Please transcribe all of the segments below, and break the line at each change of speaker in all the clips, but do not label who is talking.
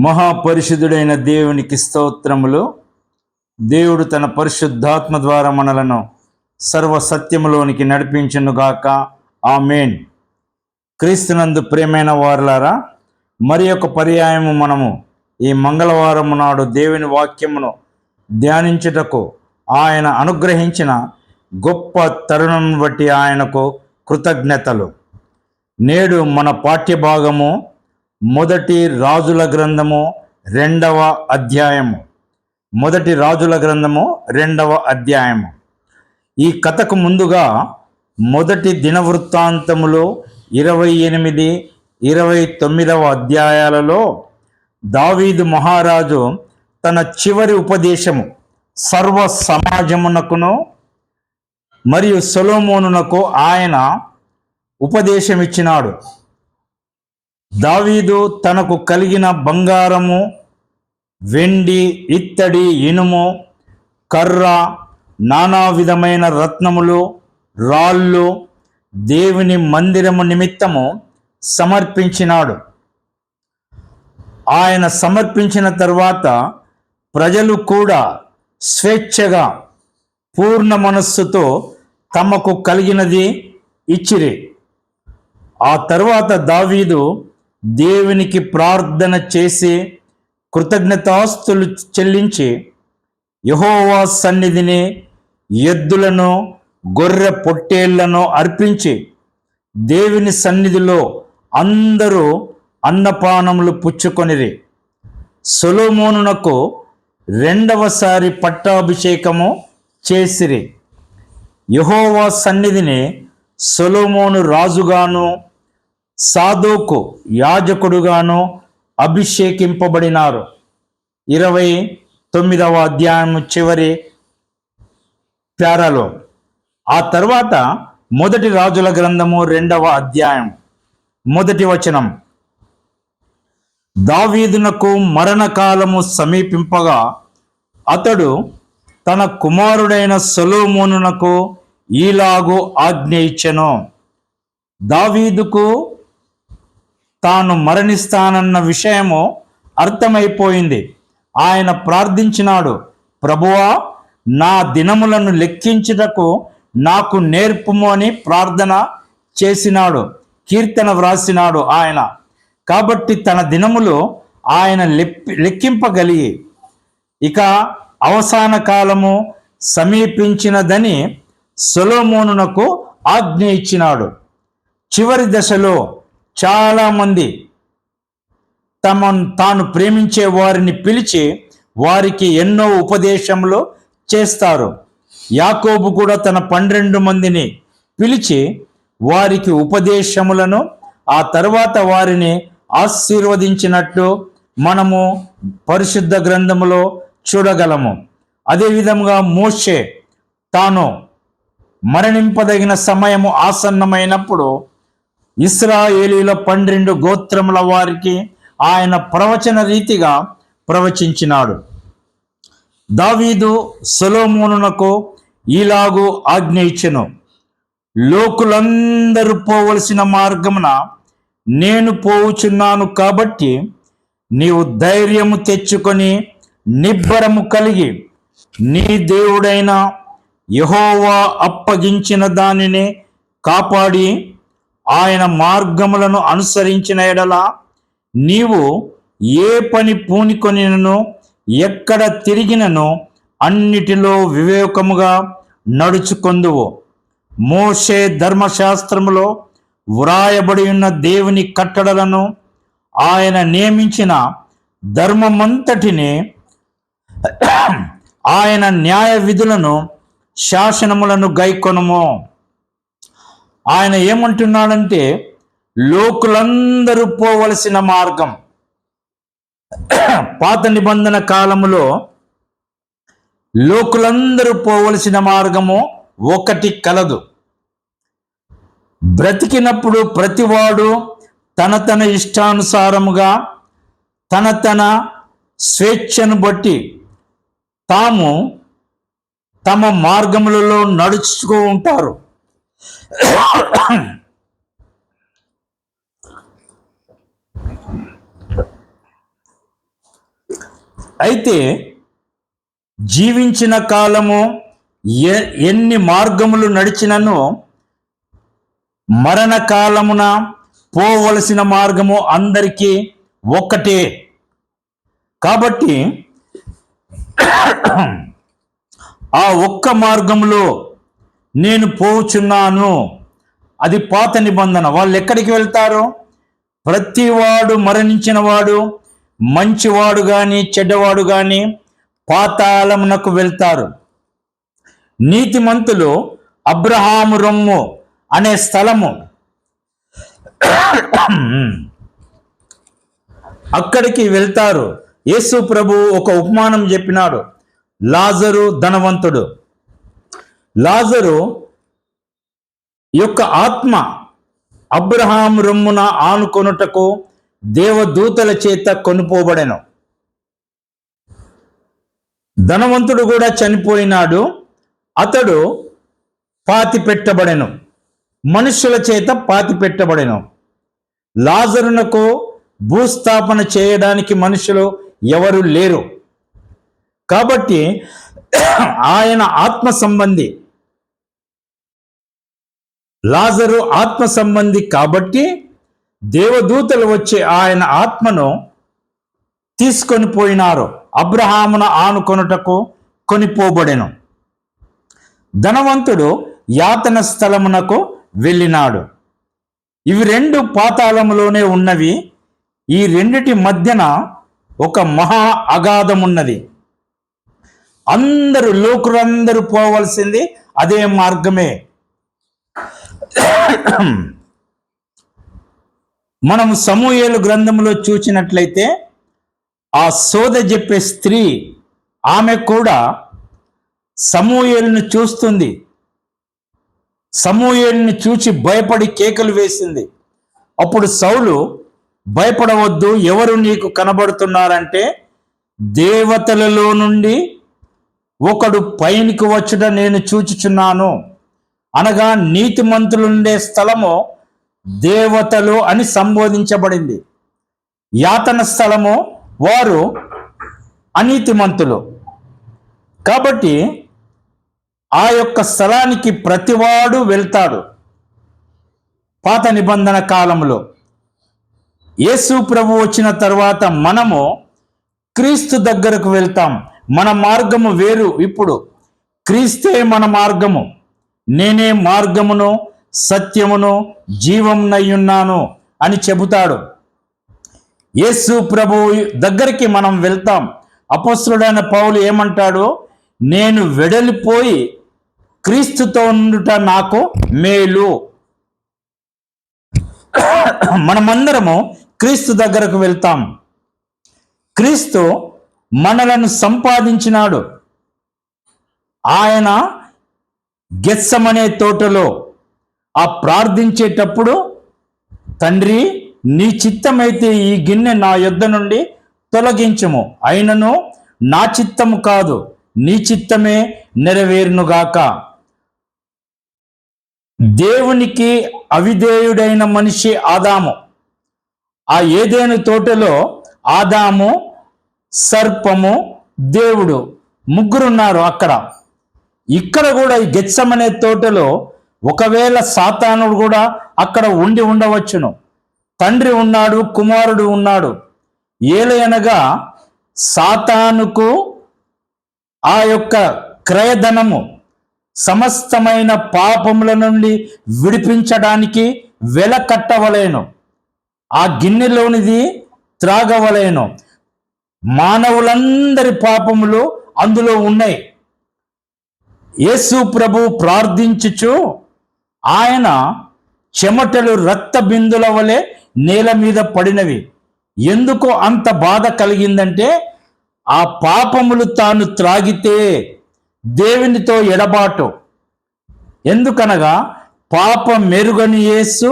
మహాపరిశుద్ధుడైన దేవునికి స్తోత్రములు. దేవుడు తన పరిశుద్ధాత్మ ద్వారా మనలను సర్వ సత్యములోనికి నడిపించునుగాక. ఆమేన్. క్రీస్తునందు ప్రియమైన వారులారా, మరి ఒక పర్యాయము మనము ఈ మంగళవారం నాడు దేవుని వాక్యమును ధ్యానించుటకు ఆయన అనుగ్రహించిన గొప్ప తరుణం బట్టి ఆయనకు కృతజ్ఞతలు. నేడు మన పాఠ్యభాగము మొదటి రాజుల గ్రంథము 2వ అధ్యాయము. మొదటి రాజుల గ్రంథము 2వ అధ్యాయము. ఈ కథకు ముందుగా మొదటి దినవృత్తాంతములో 28, 29వ అధ్యాయాలలో దావీదు మహారాజు తన చివరి ఉపదేశము సర్వ సమాజమునకును మరియు సొలొమోనునకు ఆయన ఉపదేశం ఇచ్చినాడు. దావీదు తనకు కలిగిన బంగారము, వెండి, ఇత్తడి, ఇనుము, కర్ర, నానా విధమైన రత్నములు, రాళ్ళు దేవుని మందిరము నిమిత్తము సమర్పించినాడు. ఆయన సమర్పించిన తర్వాత ప్రజలు కూడా స్వేచ్ఛగా పూర్ణ మనస్సుతో తమకు కలిగినది ఇచ్చిరి. ఆ తర్వాత దావీదు దేవునికి ప్రార్థన చేసి కృతజ్ఞతాస్తులు చెల్లించి యెహోవా సన్నిధిని ఎద్దులను, గొర్రె పొట్టేళ్లను అర్పించి దేవుని సన్నిధిలో అందరూ అన్నపానములు పుచ్చుకొనిరి. సొలొమోనునకు 2వసారి పట్టాభిషేకము చేసిరి. యెహోవా సన్నిధిని సొలొమోను రాజుగాను, సాదోకు యాజకుడుగాను అభిషేకింపబడినారు. 29వ అధ్యాయము చివరి ప్యారాలో. ఆ తర్వాత మొదటి రాజుల గ్రంథము 2వ అధ్యాయం 1వ వచనం. దావీదునకు మరణకాలము సమీపింపగా అతడు తన కుమారుడైన సొలొమోనునకు ఈలాగు ఆజ్ఞ ఇచ్చెను. దావీదుకు తాను మరణిస్తానన్న విషయము అర్థమైపోయింది. ఆయన ప్రార్థించినాడు, ప్రభువా, నా దినములను లెక్కించుటకు నాకు నేర్పుము అని ప్రార్థన చేసినాడు. కీర్తన వ్రాసినాడు ఆయన. కాబట్టి తన దినములు ఆయన లెక్కింపగలిగి ఇక అవసాన కాలము సమీపించినదని సొలొమోనునకు ఆజ్ఞ ఇచ్చినాడు. చివరి దశలో చాలామంది తాను ప్రేమించే వారిని పిలిచి వారికి ఎన్నో ఉపదేశములు చేస్తారు. యాకోబు కూడా తన 12 మందిని పిలిచి వారికి ఉపదేశములను, ఆ తర్వాత వారిని ఆశీర్వదించినట్లు మనము పరిశుద్ధ గ్రంథములో చూడగలము. అదేవిధంగా మోషే తాను మరణింపదగిన సమయము ఆసన్నమైనప్పుడు ఇశ్రాయేలీల 12 గోత్రముల వారికి ఆయన ప్రవచన రీతిగా ప్రవచించినాడు. దావీదు సొలొమోనునకు ఈలాగు ఆజ్ఞ ఇచ్చెను, లోకులందరూ పోవలసిన మార్గమున నేను పోవుచున్నాను కాబట్టి నీవు ధైర్యము తెచ్చుకొని నిబ్బరము కలిగి నీ దేవుడైన యెహోవా అప్పగించిన దానిని కాపాడి ఆయన మార్గములను అనుసరించిన ఎడల నీవు ఏ పని పూనికొనినను ఎక్కడ తిరిగినను అన్నిటిలో వివేకముగా నడుచుకొందువు. మోషే ధర్మశాస్త్రములో వ్రాయబడి ఉన్న దేవుని కట్టడలను, ఆయన నియమించిన ధర్మమంతటిని, ఆయన న్యాయ విధులను, శాసనములను గైకొనుము. ఆయన ఏమంటున్నాడంటే, లోకులందరూ పోవలసిన మార్గం. పాత నిబంధన కాలములో లోకులందరూ పోవలసిన మార్గము ఒకటి కలదు. బ్రతికినప్పుడు ప్రతివాడు తన ఇష్టానుసారముగా తన స్వేచ్ఛను బట్టి తాము తమ మార్గములలో నడుచుకో ఉంటారు. అయితే జీవించిన కాలము ఎన్ని మార్గములు నడిచినను మరణకాలమున పోవలసిన మార్గము అందరికీ ఒక్కటే. కాబట్టి ఆ ఒక్క మార్గంలో నేను పోచున్నాను. అది పాత నిబంధన. వాళ్ళు ఎక్కడికి వెళ్తారు? ప్రతివాడు మరణించిన వాడు, మంచివాడు కానీ చెడ్డవాడు కానీ పాతాళమునకు వెళ్తారు. నీతిమంతులు అబ్రహాము రొమ్ము అనే స్థలము, అక్కడికి వెళ్తారు. యేసు ప్రభు ఒక ఉపమానం చెప్పినాడు. లాజరు ధనవంతుడు. లాజరు యొక్క ఆత్మ అబ్రహాము రొమ్మున ఆనుకొనుటకు దేవదూతల చేత కొనుపోబడెను. ధనవంతుడు కూడా చనిపోయినాడు. అతడు పాతి పెట్టబడెను, మనుషుల చేత పాతి పెట్టబడెను. లాజరునకు భూస్థాపన చేయడానికి మనుషులు ఎవరు లేరు. కాబట్టి ఆయన ఆత్మ సంబంధి, లాజరు ఆత్మ సంబంధి. కాబట్టి దేవదూతలు వచ్చి ఆయన ఆత్మను తీసుకొని పోయినారు. అబ్రహామును ఆనుకొనుటకు కొనిపోబడెను. ధనవంతుడు యాతన స్థలమునకు వెళ్ళినాడు. ఇవి రెండు పాతాళములోనే ఉన్నవి. ఈ రెండిటి మధ్యన ఒక మహా అగాధం ఉన్నది. లోకులందరూ పోవలసింది అదే మార్గమే. మనం సమూయేలు గ్రంథంలో చూసినట్లయితే ఆ సోద చెప్పే స్త్రీ, ఆమె కూడా సమూయేలును చూస్తుంది. సమూయేలుని చూచి భయపడి కేకలు వేసింది. అప్పుడు సౌలు, భయపడవద్దు, ఎవరు నీకు కనబడుతున్నారంటే, దేవతలలో నుండి ఒకడు పైనికి వచ్చుట నేను చూచుచున్నాను. అనగా నీతిమంతులుండే స్థలము దేవతలు అని సంబోధించబడింది. యాతన స్థలము వారు అనీతిమంతులు. కాబట్టి ఆ యొక్క స్థలానికి ప్రతివాడు వెళ్తాడు. పాత నిబంధన కాలంలో యేసు ప్రభు వచ్చిన తర్వాత మనము క్రీస్తు దగ్గరకు వెళ్తాం. మన మార్గము వేరు. ఇప్పుడు క్రీస్తే మన మార్గము. నేనే మార్గమును సత్యమును జీవమునయ్యున్నాను అని చెబుతాడు. యేసు ప్రభు దగ్గరికి మనం వెళ్తాం. అపొస్తలుడైన పౌలు ఏమంటాడు? నేను వెడలిపోయి క్రీస్తుతో ఉండుట నాకు మేలు. మనమందరము క్రీస్తు దగ్గరకు వెళ్తాం. క్రీస్తు మనలను సంపాదించినాడు. ఆయన గెత్సెమనే తోటలో ఆ ప్రార్థించేటప్పుడు, తండ్రి నీ చిత్తమైతే ఈ గిన్నె నా యొద్ద నుండి తొలగించుము, అయినను నా చిత్తము కాదు నీ చిత్తమే నెరవేరునుగాక. దేవునికి అవిధేయుడైన మనిషి ఆదాము. ఆ ఏదెను తోటలో ఆదాము, సర్పము, దేవుడు ముగ్గురున్నారు అక్కడ. ఇక్కడ కూడా ఈ గెత్సెమనే తోటలో ఒకవేళ సాతానుడు కూడా అక్కడ ఉండి ఉండవచ్చును. తండ్రి ఉన్నాడు, కుమారుడు ఉన్నాడు. ఏలయనగా సాతానుకు ఆ యొక్క క్రయధనము సమస్తమైన పాపముల నుండి విడిపించడానికి వెల కట్టవలేను. ఆ గిన్నెలోనిది త్రాగవలేను. మానవులందరి పాపములు అందులో ఉన్నాయి. యేసు ప్రభు ప్రార్థించుచు ఆయన చెమటలు రక్త బిందుల వలె నేల మీద పడినవి. ఎందుకు అంత బాధ కలిగిందంటే, ఆ పాపములు తాను త్రాగితే దేవునితో ఎడబాటు. ఎందుకనగా పాపం మెరుగని యేసు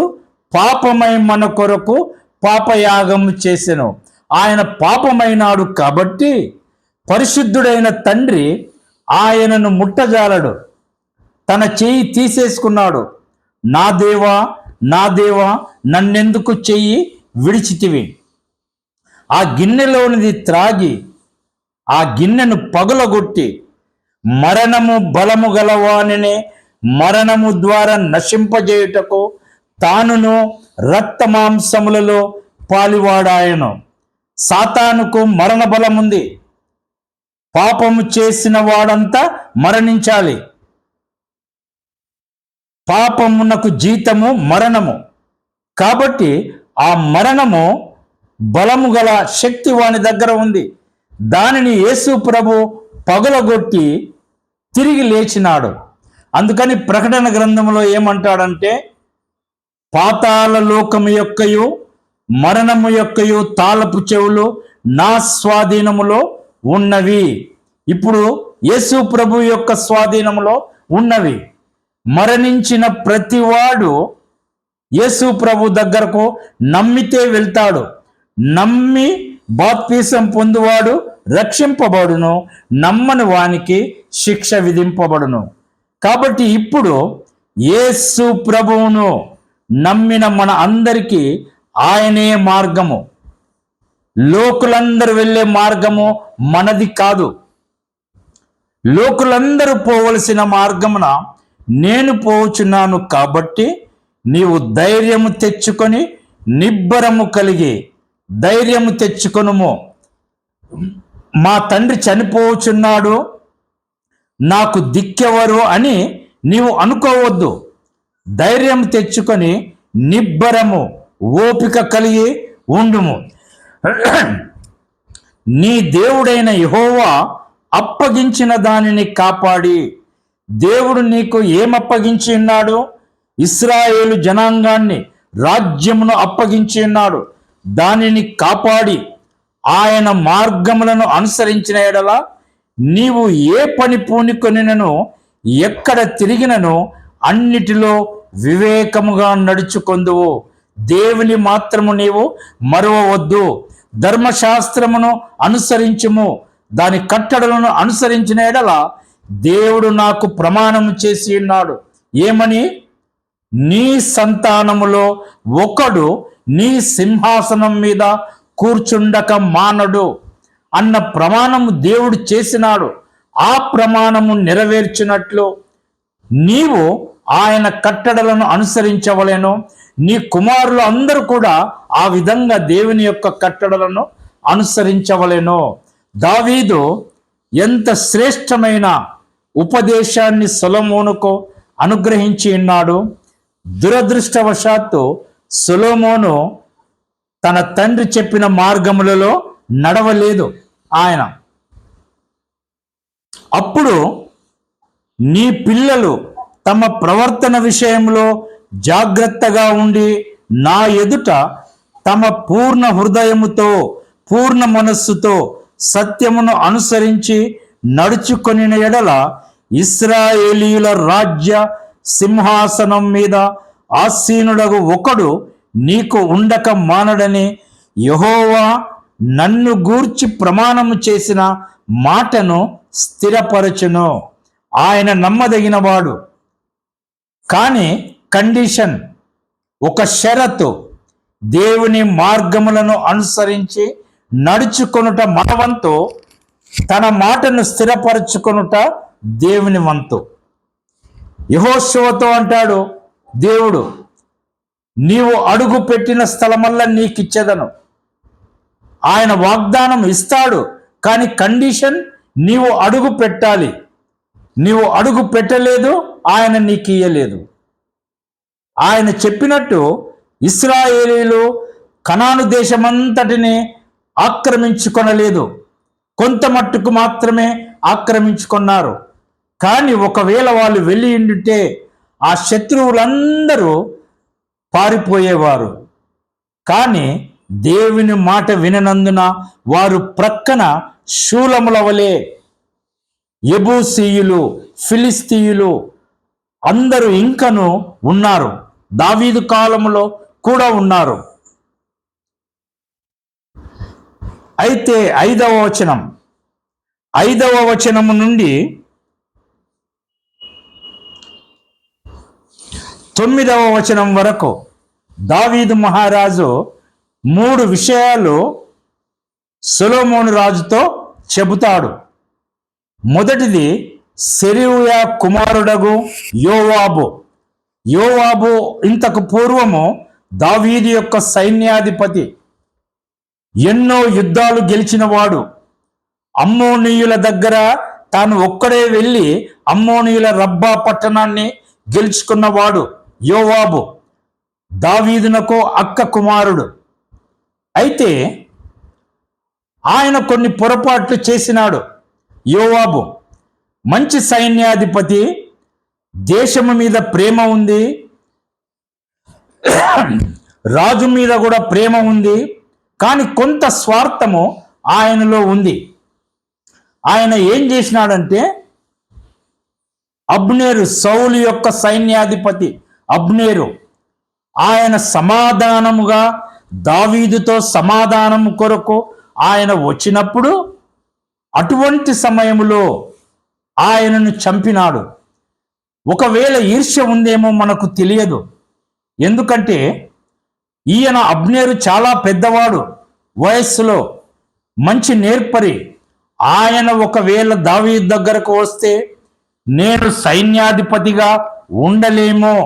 పాపమై మన కొరకు పాపయాగము చేసెను. ఆయన పాపమైనాడు కాబట్టి పరిశుద్ధుడైన తండ్రి ఆయనను ముట్టజాలడు. తన చెయ్యి తీసేసుకున్నాడు. నా దేవా, నా దేవా, నన్నెందుకు చెయ్యి విడిచితివి? ఆ గిన్నెలోనిది త్రాగి ఆ గిన్నెను పగులగొట్టి మరణము బలము గలవానిని మరణము ద్వారా నశింపజేయుటకు తానును రక్త మాంసములలో పాలివాడాయను. సాతానుకు మరణ బలముంది. పాపము చేసిన వాడంతా మరణించాలి. పాపమునకు జీతము మరణము. కాబట్టి ఆ మరణము బలము గల శక్తి వాని దగ్గర ఉంది. దానిని యేసు ప్రభు పగులగొట్టి తిరిగి లేచినాడు. అందుకని ప్రకటన గ్రంథంలో ఏమంటాడంటే, పాతాళ లోకము యొక్కయు మరణము యొక్కయు తాళపు చెవులు నా స్వాధీనములో ఉన్నవి. ఇప్పుడు యేసు ప్రభు యొక్క స్వాధీనములో ఉన్నవి. మరణించిన ప్రతివాడు యేసు ప్రభు దగ్గరకు నమ్మితే వెళ్తాడు. నమ్మి బాప్తిసం పొందువాడు రక్షింపబడును, నమ్మని వానికి శిక్ష విధింపబడును. కాబట్టి ఇప్పుడు యేసు ప్రభువును నమ్మిన మన అందరికీ ఆయనే మార్గము. లోకులందరూ వెళ్ళే మార్గము మనది కాదు. లోకులందరూ పోవలసిన మార్గమున నేను పోవచున్నాను. కాబట్టి నీవు ధైర్యము తెచ్చుకొని నిబ్బరము కలిగి ధైర్యము తెచ్చుకొనుము. మా తండ్రి చనిపోవచున్నాడు, నాకు దిక్కెవరు అని నీవు అనుకోవద్దు. ధైర్యం తెచ్చుకొని నిబ్బరము ఓపిక కలిగి ఉండుము. నీ దేవుడైన యెహోవా అప్పగించిన దానిని కాపాడి. దేవుడు నీకు ఏమప్పగించి ఉన్నాడు? ఇశ్రాయేలు జనాంగాన్ని, రాజ్యమును అప్పగించి ఉన్నాడు. దానిని కాపాడి ఆయన మార్గములను అనుసరించిన ఎడల నీవు ఏ పని పూనుకొనినను ఎక్కడ తిరిగినను అన్నిటిలో వివేకముగా నడుచుకొందువు. దేవుని మాత్రము నీవు మరువవద్దు. ధర్మశాస్త్రమును అనుసరించుము. దాని కట్టడలను అనుసరించిన ఎడల దేవుడు నాకు ప్రమాణము చేసి ఉన్నాడు. ఏమని? నీ సంతానములో ఒకడు నీ సింహాసనం మీద కూర్చుండక మానడు అన్న ప్రమాణము దేవుడు చేసినాడు. ఆ ప్రమాణము నెరవేర్చినట్లు నీవు ఆయన కట్టడలను అనుసరించవలెను. నీ కుమారులు అందరూ కూడా ఆ విధంగా దేవుని యొక్క కట్టడలను అనుసరించవలెను. దావీదు ఎంత శ్రేష్టమైన ఉపదేశాన్ని సొలొమోనుకు అనుగ్రహించి ఉన్నాడు. దురదృష్టవశాత్తు సొలొమోను తన తండ్రి చెప్పిన మార్గములలో నడవలేదు. ఆయన అప్పుడు నీ పిల్లలు తమ ప్రవర్తన విషయంలో జాగ్రత్తగా ఉండి నా ఎదుట తమ పూర్ణ హృదయముతో పూర్ణ మనస్సుతో సత్యమును అనుసరించి నడుచుకొని ఎడల ఇశ్రాయేలీయుల రాజ్య సింహాసనం మీద ఆసీనుడగు ఒకడు నీకు ఉండక మానడని యెహోవా నన్ను గూర్చి ప్రమాణము చేసిన మాటను స్థిరపరచును. ఆయన నమ్మదగినవాడు. కానీ కండిషన్, ఒక షరతు, దేవుని మార్గములను అనుసరించి నడుచుకొనుట మన వంతు, తన మాటను స్థిరపరచుకొనుట దేవుని వంతు. యెహోషువతో అంటాడు దేవుడు, నీవు అడుగు పెట్టిన స్థలమల్లా నీకిచ్చేదను. ఆయన వాగ్దానం ఇస్తాడు, కానీ కండిషన్, నీవు అడుగు పెట్టాలి. నీవు అడుగు పెట్టలేదు, ఆయన నీకు ఇయ్యలేదు. ఆయన చెప్పినట్టు ఇశ్రాయేలీలు కనాను దేశమంతటిని ఆక్రమించుకొనలేదు, కొంత మట్టుకు మాత్రమే ఆక్రమించుకున్నారు. కానీ ఒకవేళ వాళ్ళు వెళ్ళి ఉంటే ఆ శత్రువులందరూ పారిపోయేవారు. కానీ దేవుని మాట విననందున వారు ప్రక్కన శూలముల వలె యెబూసీయులు, ఫిలిస్తీయులు అందరూ ఇంకను ఉన్నారు. దావీదు కాలంలో కూడా ఉన్నారు. అయితే 5వ వచనము నుండి 9వ వచనం వరకు దావీదు మహారాజు 3 విషయాలు సొలొమోను రాజుతో చెబుతాడు. మొదటిది సెరూయా కుమారుడగు యోవాబు. యోవాబు ఇంతకు పూర్వము దావీదు యొక్క సైన్యాధిపతి, ఎన్నో యుద్ధాలు గెలిచినవాడు. అమ్మోనీయుల దగ్గర తాను ఒక్కడే వెళ్ళి అమ్మోనీయుల రబ్బా పట్టణాన్ని గెలుచుకున్నవాడు యోవాబు, దావీదునకు అక్క కుమారుడు. అయితే ఆయన కొన్ని పొరపాట్లు చేసినాడు. యోవాబు మంచి సైన్యాధిపతి, దేశము మీద ప్రేమ ఉంది, రాజు మీద కూడా ప్రేమ ఉంది, కానీ కొంత స్వార్థము ఆయనలో ఉంది. ఆయన ఏం చేసినాడంటే, అబ్నేరు, సౌలు యొక్క సైన్యాధిపతి అబ్నేరు, ఆయన సమాధానముగా దావీదుతో సమాధానము కొరకు ఆయన వచ్చినప్పుడు అటువంటి సమయంలో ఆయనను చంపినాడు. ఒకవేళ ఈర్ష్య ఉందేమో మనకు తెలియదు. ఎందుకంటే ఈయన అబ్నేరు చాలా పెద్దవాడు, వయస్సులో మంచి నేర్పరి. ఆయన ఒకవేళ దావీదు దగ్గరకు వస్తే నేను సైన్యాధిపతిగా ఉండలేమో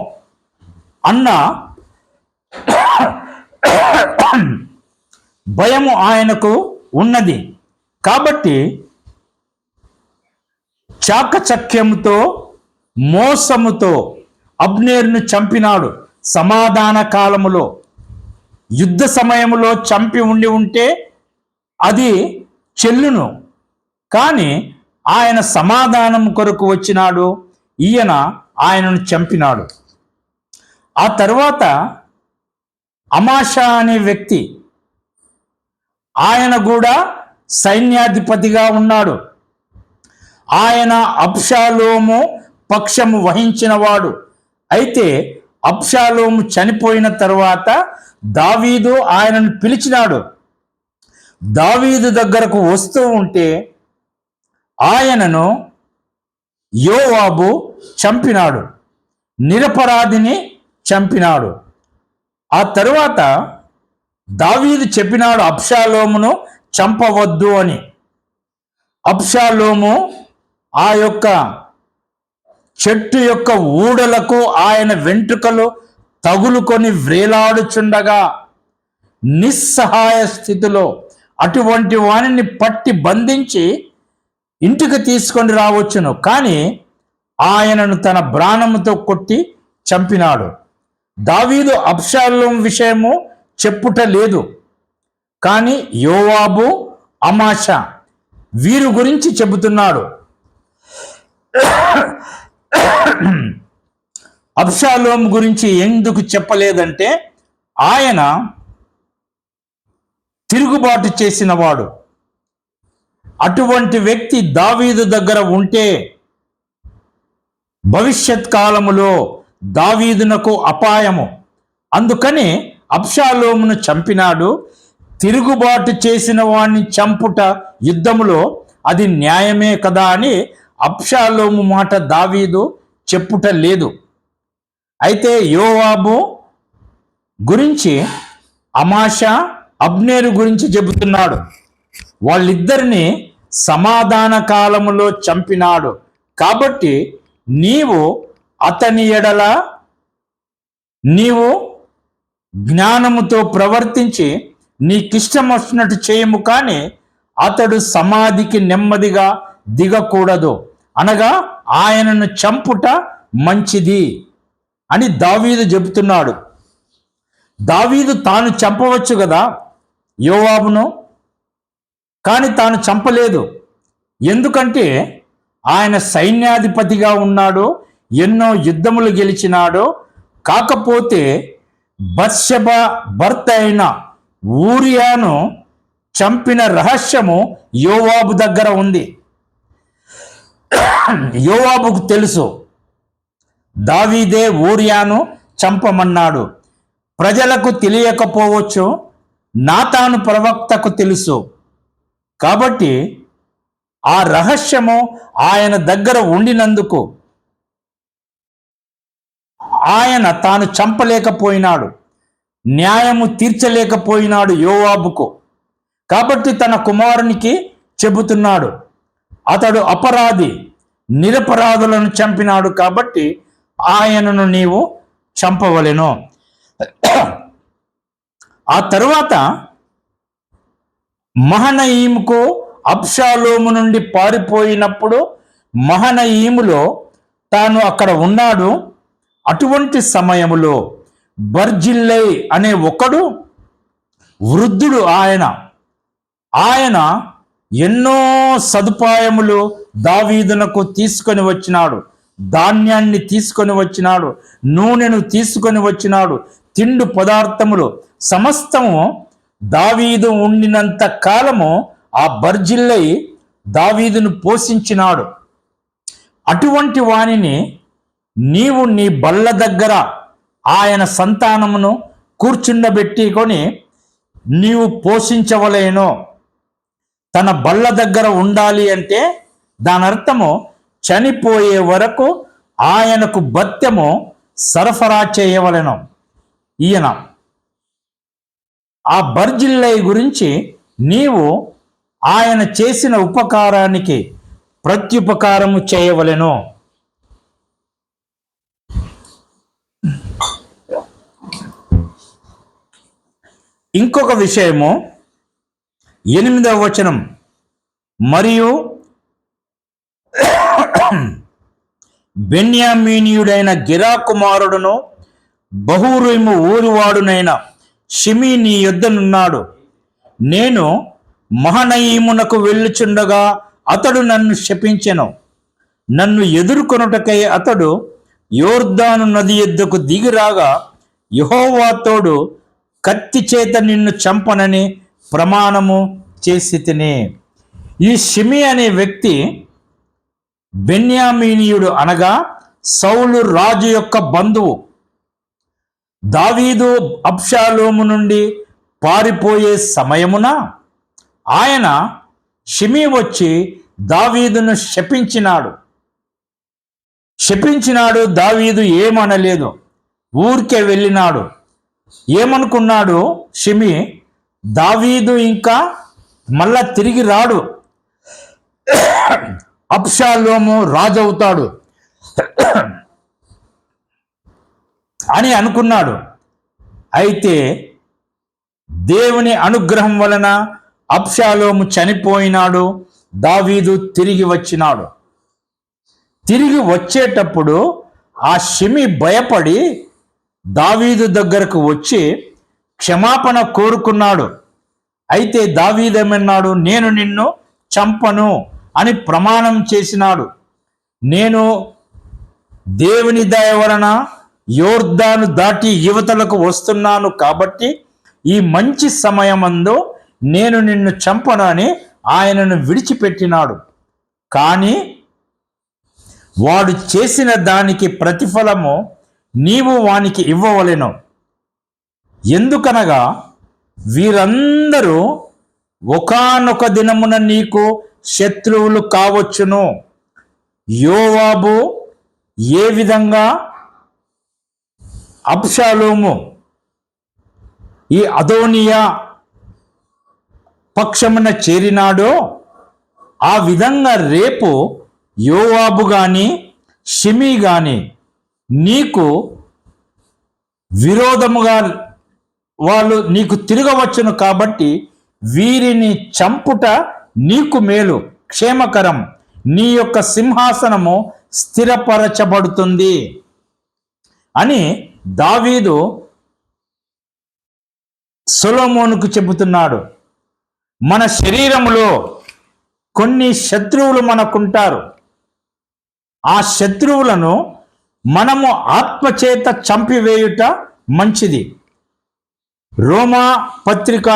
అన్న భయము ఆయనకు ఉన్నది. కాబట్టి చాకచక్యముతో, మోసముతో అబ్నేరును చంపినాడు. సమాధాన కాలములో, యుద్ధ సమయంలో చంపి ఉంటే అది చెల్లును. కానీ ఆయన సమాధానం కొరకు వచ్చినాడు, ఈయన ఆయనను చంపినాడు. ఆ తర్వాత అమాషా అనే వ్యక్తి, ఆయన కూడా సైన్యాధిపతిగా ఉన్నాడు. ఆయన అబ్షాలోము పక్షము వహించినవాడు. అయితే అబ్షాలోము చనిపోయిన తర్వాత దావీదు ఆయనను పిలిచినాడు. దావీదు దగ్గరకు వస్తూ ఉంటే ఆయనను యోవాబు చంపినాడు, నిరపరాధిని చంపినాడు. ఆ తరువాత దావీదు చెప్పినాడు అబ్షాలోమును చంపవద్దు అని. అబ్షాలోము ఆ యొక్క చెట్టు యొక్క ఊడలకు ఆయన వెంట్రుకలు తగులుకొని వ్రేలాడుచుండగా నిస్సహాయ స్థితిలో అటువంటి వానిని పట్టి బంధించి ఇంటికి తీసుకొని రావచ్చును, కానీ ఆయనను తన ప్రాణముతో కొట్టి చంపినాడు. దావీదు అబ్షాలోము విషయము చెప్పుట లేదు, కానీ యోవాబు, అమాషా వీరి గురించి చెబుతున్నాడు. అబ్షాలోము గురించి ఎందుకు చెప్పలేదంటే, ఆయన తిరుగుబాటు చేసినవాడు. అటువంటి వ్యక్తి దావీదు దగ్గర ఉంటే భవిష్యత్ కాలములో దావీదునకు అపాయము. అందుకని అబ్షాలోమును చంపినాడు. తిరుగుబాటు చేసిన వాడిని చంపుట యుద్ధములో అది న్యాయమే కదా అని అబ్షాలోము మాట దావీదు చెప్పుట లేదు. అయితే యోవాబు గురించి, అమాషా, అబ్నేరు గురించి చెబుతున్నాడు. వాళ్ళిద్దరిని సమాధాన కాలములో చంపినాడు. కాబట్టి నీవు అతని ఎడల నీవు జ్ఞానముతో ప్రవర్తించి నీకిష్టం వచ్చినట్టు చేయము, కానీ అతడు సమాధికి నెమ్మదిగా దిగకూడదు, అనగా ఆయనను చంపుట మంచిది అని దావీదు చెబుతున్నాడు. దావీదు తాను చంపవచ్చు కదా యోవాబును, కానీ తాను చంపలేదు. ఎందుకంటే ఆయన సైన్యాధిపతిగా ఉన్నాడు, ఎన్నో యుద్ధములు గెలిచినాడు. కాకపోతే బత్షెబ భర్త అయిన ఊరియాను చంపిన రహస్యము యోవాబు దగ్గర ఉంది. యోవాబుకు తెలుసు దావీదే ఊరియాను చంపమన్నాడు. ప్రజలకు తెలియకపోవచ్చు, నాతాను ప్రవక్తకు తెలుసు. కాబట్టి ఆ రహస్యము ఆయన దగ్గర ఉండినందుకు ఆయన తాను చంపలేకపోయినాడు, న్యాయము తీర్చలేకపోయినాడు యోవాబుకు. కాబట్టి తన కుమారునికి చెబుతున్నాడు. అతడు అపరాధి, నిరపరాధులను చంపినాడు కాబట్టి ఆయనను నీవు చంపవలెను. ఆ తరువాత మహనయీముకు అబ్షాలోము నుండి పారిపోయినప్పుడు మహనయీములో తాను అక్కడ ఉన్నాడు. అటువంటి సమయములో బర్జిల్లై అనే ఒకడు వృద్ధుడు, ఆయన ఎన్నో సదుపాయములు దావీదునకు తీసుకొని వచ్చినాడు. ధాన్యాన్ని తీసుకొని వచ్చినాడు, నూనెను తీసుకొని వచ్చినాడు, తిండి పదార్థములు సమస్తము దావీదు ఉండినంత కాలము ఆ బర్జిల్లై దావీదును పోషించినాడు. అటువంటి వానిని నీవు నీ బల్ల దగ్గర ఆయన సంతానమును కూర్చుండబెట్టుకొని నీవు పోషించవలేను. తన బల్ల దగ్గర ఉండాలి అంటే దాని అర్థము చనిపోయే వరకు ఆయనకు భత్యము సరఫరా చేయవలెను. ఈయన ఆ బర్జిల్లై గురించి నీవు ఆయన చేసిన ఉపకారానికి ప్రత్యుపకారము చేయవలెను. ఇంకొక విషయము 8వ వచనం, మరియు బెన్యామీనీయుడైన గిరా కుమారుడును బహూరీము ఊరివాడునైన షిమీ నీ యొద్దనున్నాడు. నేను మహనయీమునకు వెళ్ళుచుండగా అతడు నన్ను శపించెను. నన్ను ఎదుర్కొనుటకై అతడు యోర్దాను నది యొద్దకు దిగిరాగా యెహోవా తోడు కత్తి చేత నిన్ను చంపనని ప్రమాణము చేసి తిని. ఈ షిమీ అనే వ్యక్తి బెన్యామీనీయుడు, అనగా సౌలు రాజు యొక్క బంధువు. దావీదు అబ్షాలోము నుండి పారిపోయే సమయమున ఆయన షిమీ వచ్చి దావీదును శపించినాడు. దావీదు ఏమనలేదు, ఊరికే వెళ్ళినాడు. ఏమనుకున్నాడు షిమీ, దావీదు ఇంకా మళ్ళా తిరిగి రాడు, అబ్షాలోము రాజవుతాడు అని అనుకున్నాడు. అయితే దేవుని అనుగ్రహం వలన అబ్షాలోము చనిపోయినాడు. దావీదు తిరిగి వచ్చినాడు. తిరిగి వచ్చేటప్పుడు ఆ షిమీ భయపడి దావీదు దగ్గరకు వచ్చి క్షమాపణ కోరుకున్నాడు. అయితే దావీదు ఏమన్నాడు, నేను నిన్ను చంపను అని ప్రమాణం చేసినాడు. నేను దేవుని దయ వలన యోర్దాను దాటి యువతలకు వస్తున్నాను కాబట్టి ఈ మంచి సమయమందు నేను నిన్ను చంపను అని ఆయనను విడిచిపెట్టినాడు. కానీ వాడు చేసిన దానికి ప్రతిఫలము నీవు వానికి ఇవ్వవలెను. ఎందుకనగా వీరందరూ ఒకానొక దినమున నీకు శత్రువులు కావచ్చును. యోవాబు ఏ విధంగా అబ్షాలోము ఈ అదోనియా పక్షమున చేరినాడో ఆ విధంగా రేపు యోవాబు గాని షిమీ గాని నీకు విరోధముగా వాళ్ళు నీకు తిరగవచ్చును. కాబట్టి వీరిని చంపుట నీకు మేలు, క్షేమకరం, నీ యొక్క సింహాసనము స్థిరపరచబడుతుంది అని దావీదు సొలొమోనుకు చెబుతున్నాడు. మన శరీరములో కొన్ని శత్రువులు మనకుంటారు. ఆ శత్రువులను మనము ఆత్మచేత చంపివేయుట మంచిది. రోమా పత్రిక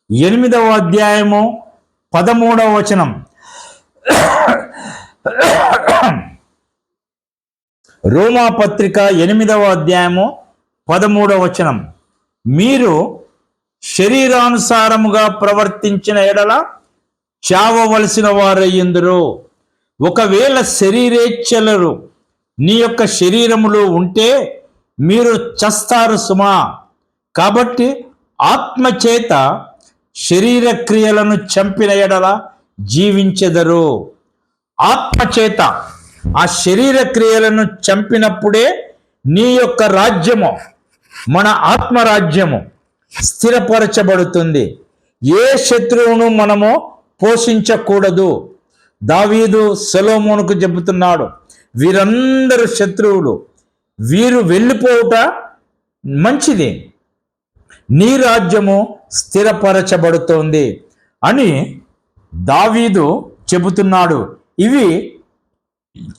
8వ అధ్యాయము 13వ వచనం. రోమా పత్రిక 8వ అధ్యాయము 13వ వచనం. మీరు శరీరానుసారముగా ప్రవర్తించిన ఎడల చావవలసిన వారయ్యుందురు. ఒకవేళ శరీరేచ్ఛలు నీ యొక్క శరీరములో ఉంటే మీరు చస్తారు సుమా. కాబట్టి ఆత్మచేత శరీర క్రియలను చంపిన ఎడల జీవించెదరు. ఆత్మచేత ఆ శరీర క్రియలను చంపినప్పుడే నీ యొక్క రాజ్యము, మన ఆత్మరాజ్యము స్థిరపరచబడుతుంది. ఏ శత్రువును మనము పోషించకూడదు. దావీదు సొలొమోనుకు చెబుతున్నాడు, వీరందరూ శత్రువులు, వీరు వెళ్ళిపోవుట మంచిది, నీ రాజ్యము స్థిరపరచబడుతోంది అని దావీదు చెబుతున్నాడు. ఇవి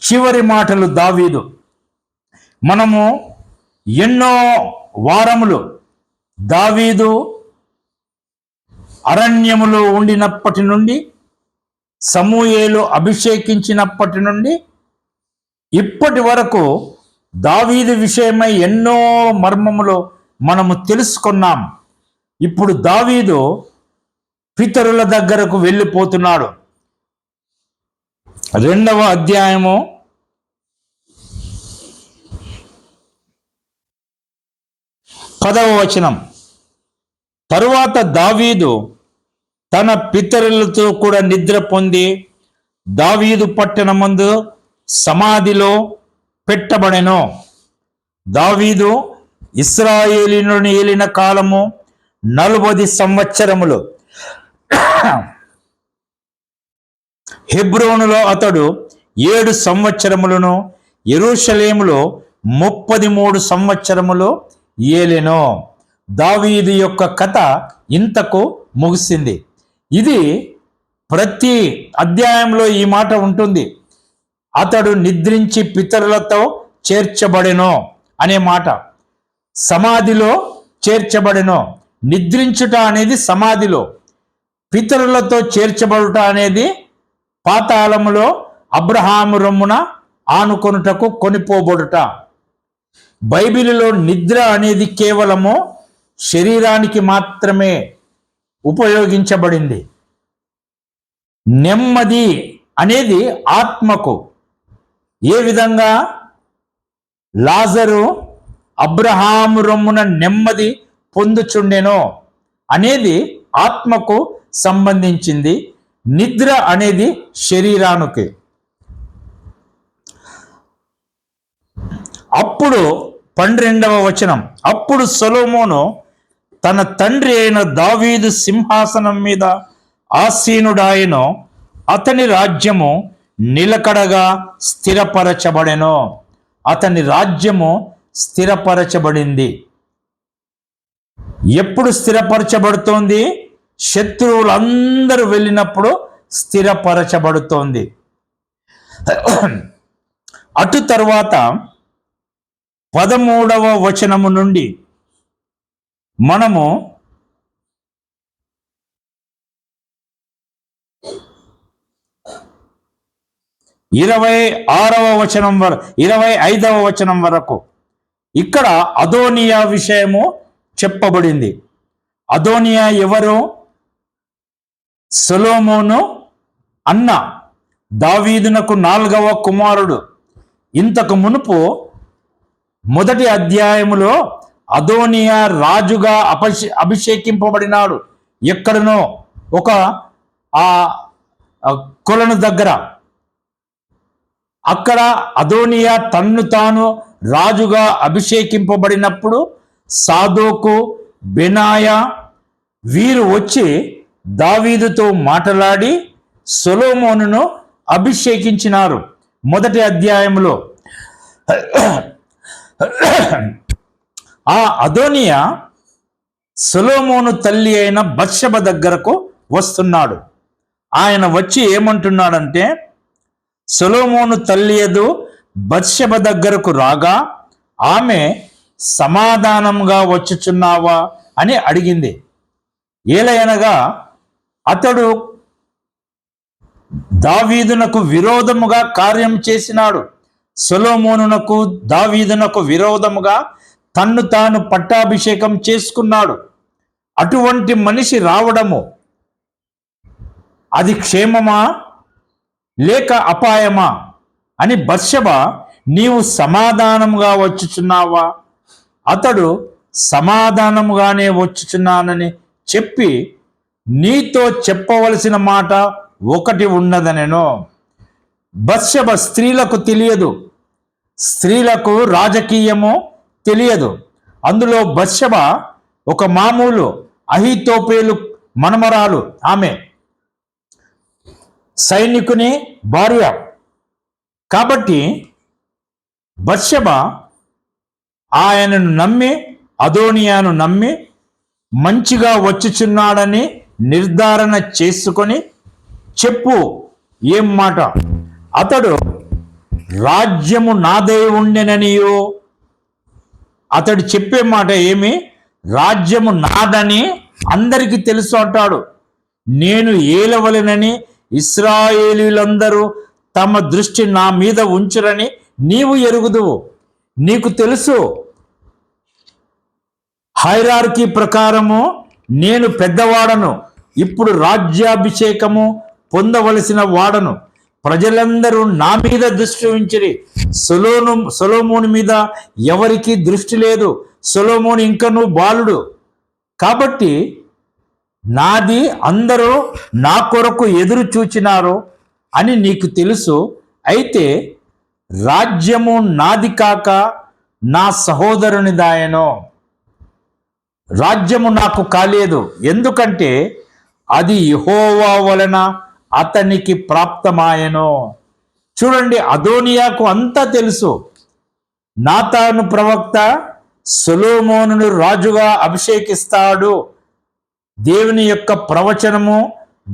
చివరి మాటలు దావీదు. మనము ఎన్నో వారములు దావీదు అరణ్యములో ఉండినప్పటి నుండి, సమూయేలు అభిషేకించినప్పటి నుండి ఇప్పటి వరకు దావీదు విషయమై ఎన్నో మర్మములు మనము తెలుసుకున్నాం. ఇప్పుడు దావీదు పితరుల దగ్గరకు వెళ్ళిపోతున్నాడు. 2వ అధ్యాయము 10వ వచనం. తరువాత దావీదు తన పితరులతో కూడా నిద్ర పొంది దావీదు పట్టణమందు సమాధిలో పెట్టబడెను. దావీదు ఇశ్రాయేలీయులను ఏలిన కాలము 40 సంవత్సరములు. హెబ్రోనులో అతడు 7 సంవత్సరములను, యెరూషలేములో 33 సంవత్సరములు ఏలెను. దావీదు యొక్క కథ ఇంతకు ముగిసింది. ఇది ప్రతి అధ్యాయంలో ఈ మాట ఉంటుంది. అతడు నిద్రించి పితరులతో చేర్చబడెను అనే మాట. సమాధిలో చేర్చబడెను. నిద్రించుట అనేది సమాధిలో, పితరులతో చేర్చబడుట అనేది పాతాళములో అబ్రహాము రొమ్మున ఆనుకొనుటకు కొనిపోబడుట. బైబిలులో నిద్ర అనేది కేవలము శరీరానికి మాత్రమే ఉపయోగించబడింది. నెమ్మది అనేది ఆత్మకు. ఏ విధంగా లాజరు అబ్రహాము రొమ్మున నెమ్మది పొందుచుండెనో అనేది ఆత్మకు సంబంధించింది. నిద్ర అనేది శరీరానికి. అప్పుడు 12వ వచనం. అప్పుడు సొలొమోను తన తండ్రి అయిన దావీదు సింహాసనం మీద ఆసీనుడాయెను. అతని రాజ్యము నిలకడగా స్థిరపరచబడెను. అతని రాజ్యము స్థిరపరచబడింది. ఎప్పుడు స్థిరపరచబడుతోంది? శత్రువులందరూ వెళ్ళినప్పుడు స్థిరపరచబడుతోంది. అటు తర్వాత 13వ వచనము నుండి మనము 26వ వచనం వరకు, 25వ వచనం వరకు ఇక్కడ అదోనియా విషయము చెప్పబడింది. అదోనియా ఎవరు? సొలొమోను అన్న, దావీదునకు 4వ కుమారుడు. ఇంతకు మునుపు మొదటి అధ్యాయములో అదోనియా రాజుగా అభిషేకింపబడినాడు. ఎక్కడనో ఒక కొలను దగ్గర. అక్కడ అదోనియా తన్ను తాను రాజుగా అభిషేకింపబడినప్పుడు సాదోకు, బెనాయా వీరు వచ్చి దావీదుతో మాట్లాడి సొలొమోనును అభిషేకించినారు. మొదటి అధ్యాయంలో ఆ అదోనియా సొలొమోను తల్లి అయిన బత్షెబ దగ్గరకు వస్తున్నాడు. ఆయన వచ్చి ఏమంటున్నాడంటే, సొలొమోను తల్లి యదు బత్షెబ దగ్గరకు రాగా ఆమె సమాధానంగా వచ్చుచున్నావా అని అడిగింది. ఏలయనగా అతడు దావీదునకు విరోధముగా కార్యం చేసినాడు. సొలొమోనునకు దావీదునకు విరోధముగా తన్ను తాను పట్టాభిషేకం చేసుకున్నాడు. అటువంటి మనిషి రావడము అది క్షేమమా లేక అపాయమా అని బత్షెబ, నీవు సమాధానముగా వచ్చుచున్నావా? అతడు సమాధానముగానే వచ్చుచున్నానని చెప్పి నీతో చెప్పవలసిన మాట ఒకటి ఉన్నదనెను. బత్షెబ స్త్రీలకు తెలియదు, స్త్రీలకు రాజకీయము తెలియదు. అందులో బత్షెబ ఒక మామూలు అహీతోపేలు మనమరాలు, ఆమె సైనికుని భార్య. కాబట్టి బత్షెబ ఆయనను నమ్మి, అదోనియాను నమ్మి మంచిగా వచ్చుచున్నాడని నిర్ధారణ చేసుకొని, చెప్పు ఏం మాట? అతడు రాజ్యము నాదై ఉండెననియో, అతడు చెప్పే మాట ఏమి? రాజ్యము నాదని అందరికీ తెలుసు అంటాడు. నేను ఏలవలెనని ఇశ్రాయేలీలందరూ తమ దృష్టి నా మీద ఉంచురని నీవు ఎరుగుదువు. నీకు తెలుసు, హైరార్కీ ప్రకారము నేను పెద్దవాడను, ఇప్పుడు రాజ్యాభిషేకము పొందవలసిన వాడను. ప్రజలందరూ నా మీద దృష్టి ఉంచిరి, సొలొమోను మీద ఎవరికి దృష్టి లేదు. సొలొమోను ఇంకనూ బాలుడు, కాబట్టి నాది అందరూ నా కొరకు ఎదురు చూచినారు అని నీకు తెలుసు. అయితే రాజ్యము నాది కాక నా సహోదరునిదాయను. రాజ్యము నాకు కాలేదు, ఎందుకంటే అది యెహోవా వలన అతనికి ప్రాప్తమాయెను. చూడండి, అదోనియాకు అంతా తెలుసు. నాతాను ప్రవక్త సొలొమోనును రాజుగా అభిషేకిస్తాడు, దేవుని యొక్క ప్రవచనము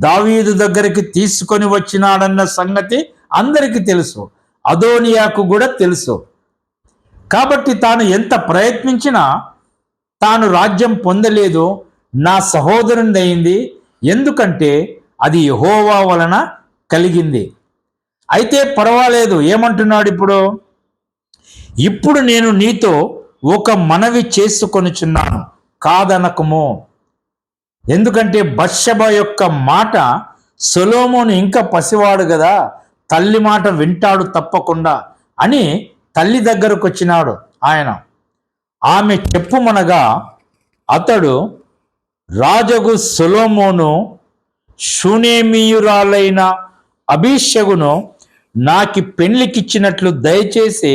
దావీదు దగ్గరికి తీసుకొని వచ్చినాడన్న సంగతి అందరికీ తెలుసు. అదోనియాకు కూడా తెలుసు. కాబట్టి తాను ఎంత ప్రయత్నించినా తాను రాజ్యం పొందలేదు, నా సహోదరునిదయింది, ఎందుకంటే అది యెహోవా వలన కలిగింది. అయితే పర్వాలేదు, ఏమంటున్నాడు ఇప్పుడు? ఇప్పుడు నేను నీతో ఒక మనవి చేసుకొనుచున్నాను, కాదనకము. ఎందుకంటే బత్షెబ యొక్క మాట, సొలొమోను ఇంకా పసివాడు కదా, తల్లి మాట వింటాడు తప్పకుండా అని తల్లి దగ్గరకు వచ్చినాడు ఆయన. ఆమె చెప్పుమనగా అతడు, రాజగు సొలొమోను షూనేమీయురాలైన అబీషగును నాకి పెళ్లికిచ్చినట్లు దయచేసి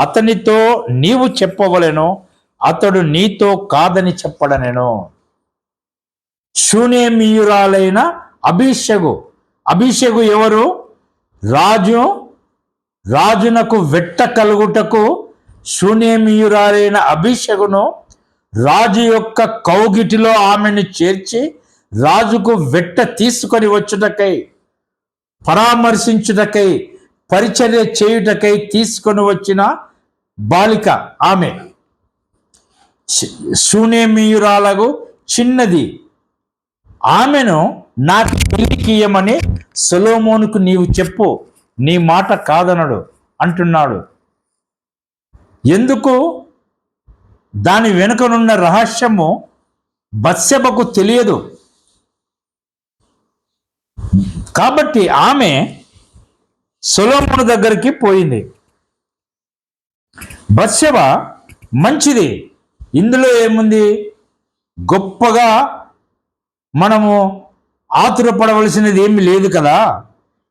అతనితో నీవు చెప్పవలెను, అతడు నీతో కాదని చెప్పడనెను. షూనేమీయురాలైన అబీషగు. అబీషగు ఎవరు? రాజునకు వెట్ట కలుగుటకు షూనేమీయురాలైన అబీషగును రాజు యొక్క కౌగిటిలో ఆమెను చేర్చి రాజుకు వెట్ట తీసుకొని వచ్చుటకై, పరామర్శించుటకై, పరిచర్య చేయుటకై తీసుకొని వచ్చిన బాలిక ఆమె. షూనేమీయురాలకు చిన్నది. ఆమెను నాకు పెళ్లికియ్యమని సొలొమోనుకు నీవు చెప్పు, నీ మాట కాదనడు అంటున్నాడు. ఎందుకు? దాని వెనుకనున్న రహస్యము బత్షెబకు తెలియదు. కాబట్టి ఆమె సొలొమోను దగ్గరికి పోయింది. బత్షెబ మంచిది, ఇందులో ఏముంది? గొప్పగా మనము ఆతురపడవలసినది ఏమి లేదు కదా.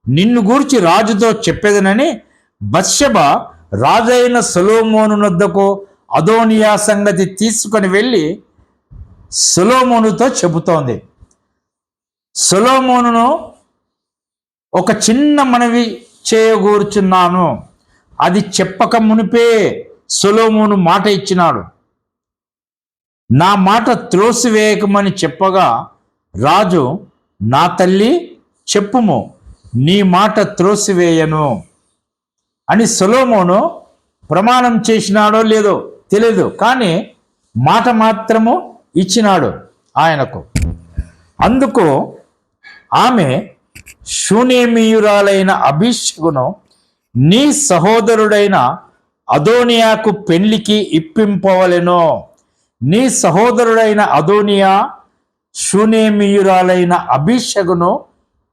నిన్ను గూర్చి రాజుతో చెప్పేదనని బత్షెబ రాజైన సొలొమోను వద్దకు అదోనియా సంగతి తీసుకొని వెళ్ళి సొలొమోనుతో చెబుతోంది. సొలొమోనును ఒక చిన్న మనవి చేయగూర్చున్నాను. అది చెప్పక మునిపే సొలొమోను మాట ఇచ్చినాడు. నా మాట త్రోసివేయకమని చెప్పగా రాజు, నా తల్లి చెప్పుము, నీ మాట త్రోసివేయను అని సొలొమోను ప్రమాణం చేసినాడో లేదో తెలియదు, కానీ మాట మాత్రము ఇచ్చినాడు ఆయనకు. అందుకు ఆమె, షూనేమీయురాలైన అబీషగును నీ సహోదరుడైన అదోనియాకు పెళ్లికి ఇప్పింపవలెను. నీ సహోదరుడైన అదోనియా షూనేమీయురాలైన అబీషగును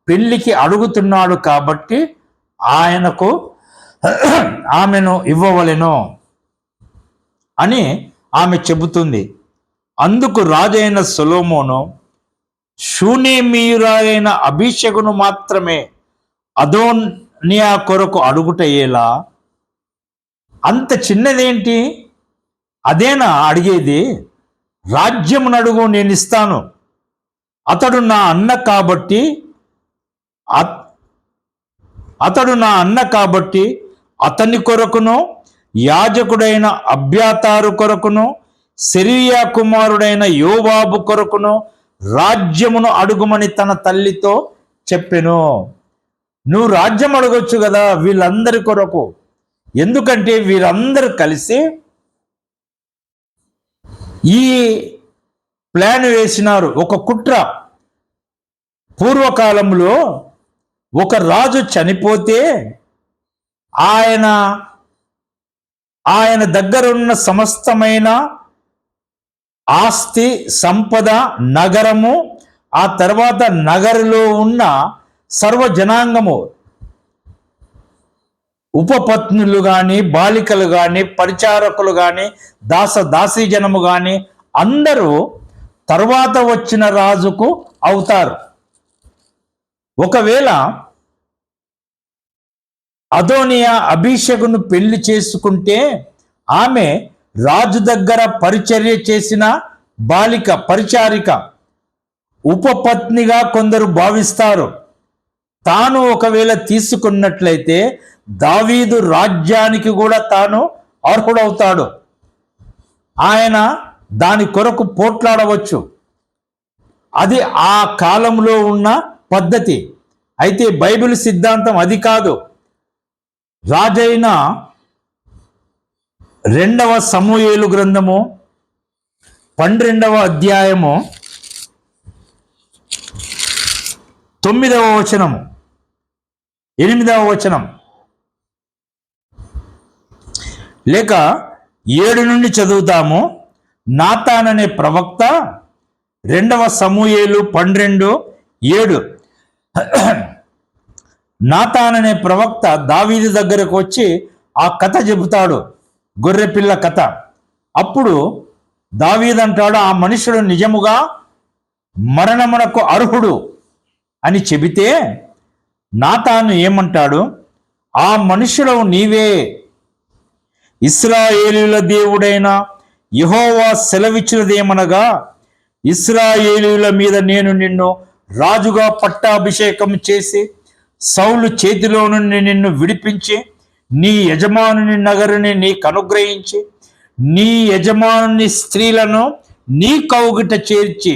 పెళ్లికి అడుగుతున్నాడు, కాబట్టి ఆయనకు ఆమెను ఇవ్వవలెను అని ఆమె చెబుతుంది. అందుకు రాజైన సొలొమోను షూనేమీయురాలైన అభిషేకును మాత్రమే అదోనియా కొరకు అడుగుటయ్యేలా. అంత చిన్నదేంటి? అదేనా అడిగేది? రాజ్యమును అడుగు, నేను ఇస్తాను. అతడు నా అన్న కాబట్టి అతని కొరకును, యాజకుడైన అబ్యాతారు కొరకును, సెరూయా కుమారుడైన యోవాబు కొరకును రాజ్యమును అడుగుమని తన తల్లితో చెప్పెను. నువ్వు రాజ్యం అడగొచ్చు కదా వీళ్ళందరి కొరకు. ఎందుకంటే వీరందరూ కలిసి ఈ ప్లాన్ వేసినారు, ఒక కుట్ర. పూర్వకాలంలో ఒక రాజు చనిపోతే ఆయన దగ్గరున్న సమస్తమైన ఆస్తి, సంపద, నగరము, ఆ తర్వాత నగరులో ఉన్న సర్వ జనాంగము, ఉపపత్నులు కానీ, బాలికలు కానీ, పరిచారకులు కానీ, దాసీజనము కానీ అందరూ తర్వాత వచ్చిన రాజుకు అవుతారు. ఒకవేళ అదోనియా అభిషేకును పెళ్లి చేసుకుంటే ఆమె రాజు దగ్గర పరిచర్య చేసిన బాలిక, పరిచారిక, ఉపపత్నిగా కొందరు భావిస్తారు. తాను ఒకవేళ తీసుకున్నట్లయితే దావీదు రాజ్యానికి కూడా తాను అర్హుడవుతాడు. ఆయన దాని కొరకు పోట్లాడవచ్చు. అది ఆ కాలంలో ఉన్న పద్ధతి. అయితే బైబిల్ సిద్ధాంతం అది కాదు. రాజైన 2వ సమూయేలు గ్రంథము 12వ అధ్యాయము 9వ వచనము, 8వ వచనం, లేక 7 నుండి చదువుతాము. నాతాన్ అనే ప్రవక్త 2వ సమూయేలు 12:7. నాతాన్ అనే ప్రవక్త దావీదు దగ్గరకు వచ్చి ఆ కథ చెబుతాడు, గొర్రెపిల్ల కథ. అప్పుడు దావీదు అంటాడు, ఆ మనుషుడు నిజముగా మరణమునకు అర్హుడు అని చెబితే నాతాను ఏమంటాడు, ఆ మనుషుడవు నీవే, ఇశ్రాయేలీయుల దేవుడైన యెహోవా సెలవిచ్చినదేమనగా, ఇశ్రాయేలీయుల మీద నేను నిన్ను రాజుగా పట్టాభిషేకం చేసి సౌలు చేతిలో నుండి నిన్ను విడిపించి నీ యజమానుని నగరుని నీకు అనుగ్రహించి నీ యజమానుని స్త్రీలను నీ కౌగిట చేర్చి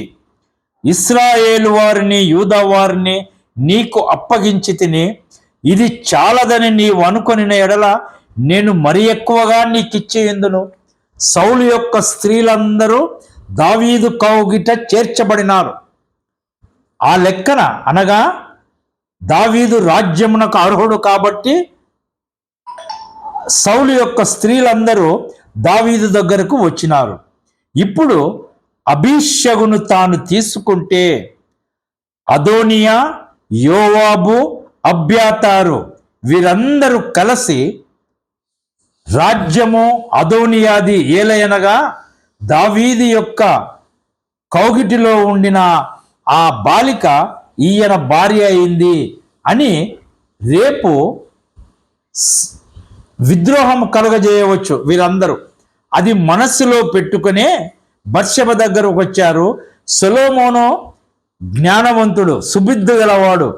ఇశ్రాయేలు వారిని, యూదా వారిని నీకు అప్పగించి తిని, ఇది చాలదని నీవు అనుకొనిన ఎడల నేను మరి ఎక్కువగా నీకిచ్చేయందును. సౌలు యొక్క స్త్రీలందరూ దావీదు కౌగిట చేర్చబడినారు. ఆ లెక్కన అనగా దావీదు రాజ్యమునకు అర్హుడు కాబట్టి సౌలు యొక్క స్త్రీలందరూ దావీదు దగ్గరకు వచ్చినారు. ఇప్పుడు అబీషగును తాను తీసుకుంటే అదోనియా, యోవాబు, అబ్యాతారు వీరందరూ కలిసి రాజ్యము అదోనియాది ఏలయనగా దావీదు యొక్క కౌగిటిలో ఉండిన ఆ బాలిక ఈయన భార్య అయింది అని రేపు విద్రోహం కలుగజేయవచ్చు వీరందరూ. అది మనస్సులో పెట్టుకునే బత్షెబ దగ్గరకు వచ్చారు. సొలొమోను జ్ఞానవంతుడు, సుబుద్ధి గలవాడు,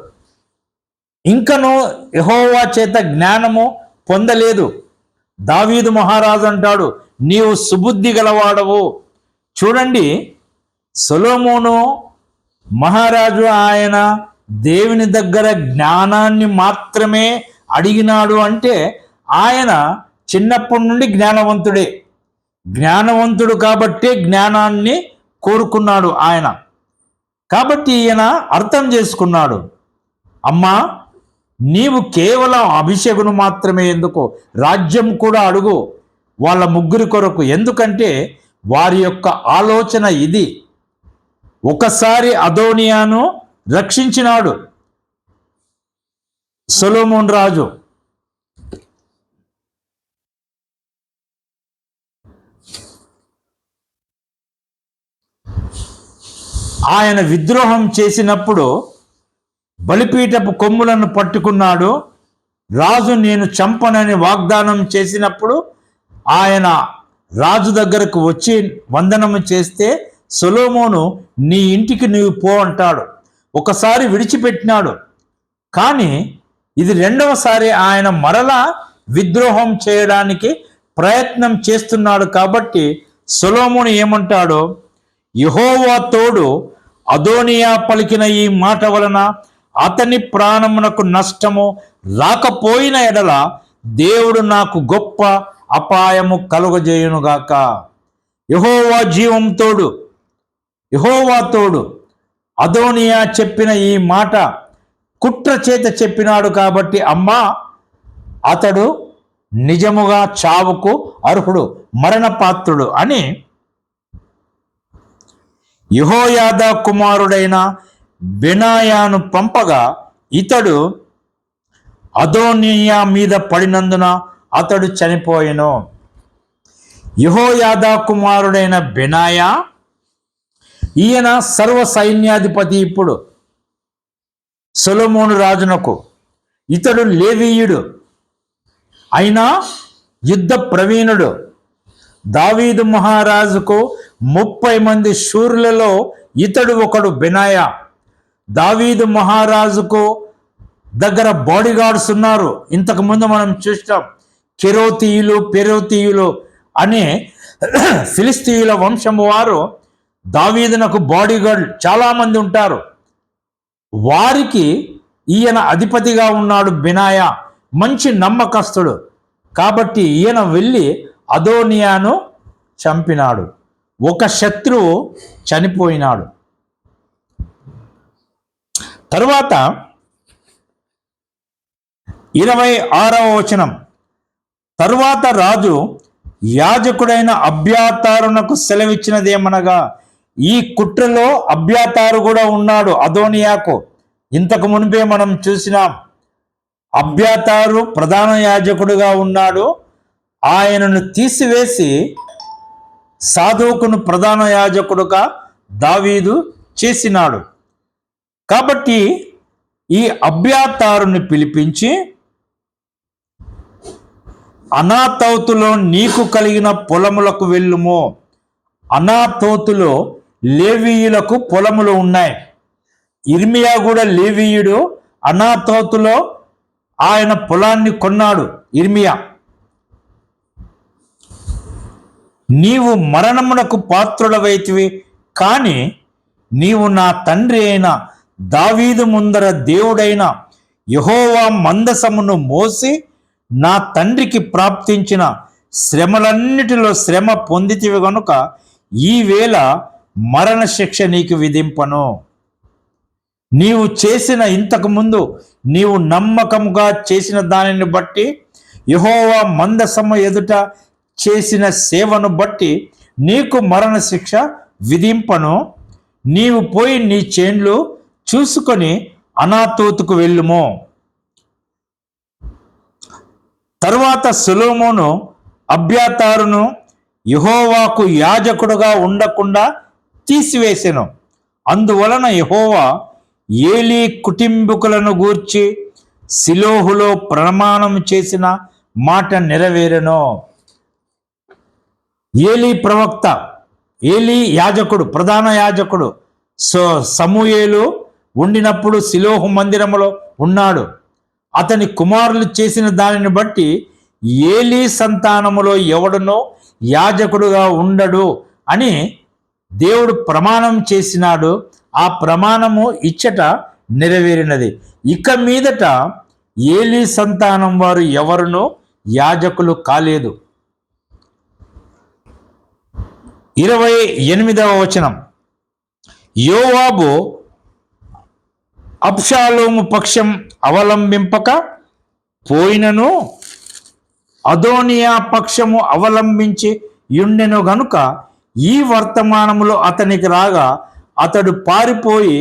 ఇంకనూ యెహోవా చేత జ్ఞానము పొందలేదు. దావీదు మహారాజు అంటాడు, నీవు సుబుద్ధి గలవాడవు. చూడండి, సొలొమోను మహారాజు ఆయన దేవుని దగ్గర జ్ఞానాన్ని మాత్రమే అడిగినాడు అంటే ఆయన చిన్నప్పటి నుండి జ్ఞానవంతుడు కాబట్టే జ్ఞానాన్ని కోరుకున్నాడు ఆయన. కాబట్టి ఈయన అర్థం చేసుకున్నాడు, అమ్మా నీవు కేవలం అభిషేకును మాత్రమే ఎందుకు, రాజ్యం కూడా అడుగు వాళ్ళ ముగ్గురి కొరకు. ఎందుకంటే వారి యొక్క ఆలోచన ఇది. ఒకసారి అదోనియాను రక్షించినాడు సొలొమోన్ రాజు. ఆయన విద్రోహం చేసినప్పుడు బలిపీఠపు కొమ్ములను పట్టుకున్నాడు. రాజు నేను చంపనని వాగ్దానం చేసినప్పుడు ఆయన రాజు దగ్గరకు వచ్చి వందనము చేస్తే సొలొమోను నీ ఇంటికి నీవు పో అంటాడు. ఒకసారి విడిచిపెట్టినాడు, కానీ ఇది రెండవసారి ఆయన మరలా విద్రోహం చేయడానికి ప్రయత్నం చేస్తున్నాడు. కాబట్టి సొలొమోను ఏమంటాడో, యెహోవా తోడు అదోనియా పలికిన ఈ మాట వలన అతని ప్రాణమునకు నష్టము రాకపోయిన ఎడల దేవుడు నాకు గొప్ప అపాయము కలుగజేయునుగాక. యెహోవా జీవం తోడు, యెహోవా తోడు. అదోనియా చెప్పిన ఈ మాట కుట్ర చేత చెప్పినాడు కాబట్టి అమ్మా, అతడు నిజముగా చావుకు అర్హుడు, మరణపాత్రుడు అని యెహోయాదా కుమారుడైన బెనాయాను పంపగా ఇతడు అదోనియా మీద పడినందున అతడు చనిపోయెను. యెహోయాదా కుమారుడైన బెనాయా, ఈయన సర్వ సైన్యాధిపతి. ఇప్పుడు సొలొమోను రాజునకు ఇతడు లేవీయుడు అయినా యుద్ధ ప్రవీణుడు. దావీదు మహారాజుకు 30 మంది శూరులలో ఇతడు ఒకడు బెనాయా. దావీదు మహారాజుకు దగ్గర బాడీగార్డ్స్ ఉన్నారు. ఇంతకుముందు మనం చూస్తాం, కెరోతీయులు పెరోతీయులు అనే ఫిలిస్తీయుల వంశము వారు దావీదునకు బాడీగార్డ్ చాలామంది ఉంటారు. వారికి ఈయన అధిపతిగా ఉన్నాడు బెనాయా, మంచి నమ్మకస్తుడు. కాబట్టి ఈయన వెళ్ళి అదోనియాను చంపినాడు. ఒక శత్రువు చనిపోయినాడు. తరువాత 26వ వచనం, తరువాత రాజు యాజకుడైన అబ్యాతారునకు సెలవిచ్చినదేమనగా, ఈ కుట్రలో అబ్యాతారు కూడా ఉన్నాడు అదోనియాకు. ఇంతకు మునిపే మనం చూసినాం, అబ్యాతారు ప్రధాన యాజకుడుగా ఉన్నాడు. ఆయనను తీసివేసి సాదోకును ప్రధాన యాజకుడుగా దావీదు చేసినాడు. కాబట్టి ఈ అబ్యాతారుని పిలిపించి, అనాతోతులో నీకు కలిగిన పొలములకు వెళ్ళుము. అనాతోతులో లేవీయులకు పొలములు ఉన్నాయి. ఇర్మియా కూడా లేవీయుడు. అనాతోతులో ఆయన పొలాన్ని కొన్నాడు ఇర్మియా. నీవు మరణమునకు పాత్రుడవైతివి, కానీ నీవు నా తండ్రి అయిన దావీదు ముందర దేవుడైన యెహోవా మందసమును మోసి నా తండ్రికి ప్రాప్తించిన శ్రమలన్నిటిలో శ్రమ పొందితివి గనుక ఈవేళ మరణశిక్ష నీకు విధింపను. నీవు చేసిన ఇంతకుముందు నీవు నమ్మకముగా చేసిన దానిని బట్టి, యెహోవా మందసము ఎదుట చేసిన సేవను బట్టి నీకు మరణశిక్ష విధింపను. నీవు పోయి నీ చేన్లు చూసుకొని అనాతోతుకు వెళ్ళుము. తరువాత సొలొమోను అబ్యాతారును యెహోవాకు యాజకుడుగా ఉండకుండా తీసివేసెను. అందువలన యెహోవా ఏలీ కుటుంబీకులను గూర్చి షిలోహులో ప్రమాణం చేసిన మాట నెరవేరెను. ఏలీ ప్రవక్త, ఏలీ యాజకుడు, ప్రధాన యాజకుడు సమూయేలు ఉండినప్పుడు షిలోహు మందిరములో ఉన్నాడు. అతని కుమారులు చేసిన దానిని బట్టి ఏలీ సంతానములో ఎవడునో యాజకుడుగా ఉండడు అని దేవుడు ప్రమాణం చేసినాడు. ఆ ప్రమాణము ఇచ్చట నెరవేరినది. ఇక మీదట ఏలీ సంతానం వారు ఎవరునో యాజకులు కాలేదు. 28వ వచనం, యోవాబు అబ్షాలోము పక్షం అవలంబింపక పోయినను అదోనియా పక్షము అవలంబించి యుండెను గనుక ఈ వర్తమానములో అతనికి రాగా అతడు పారిపోయి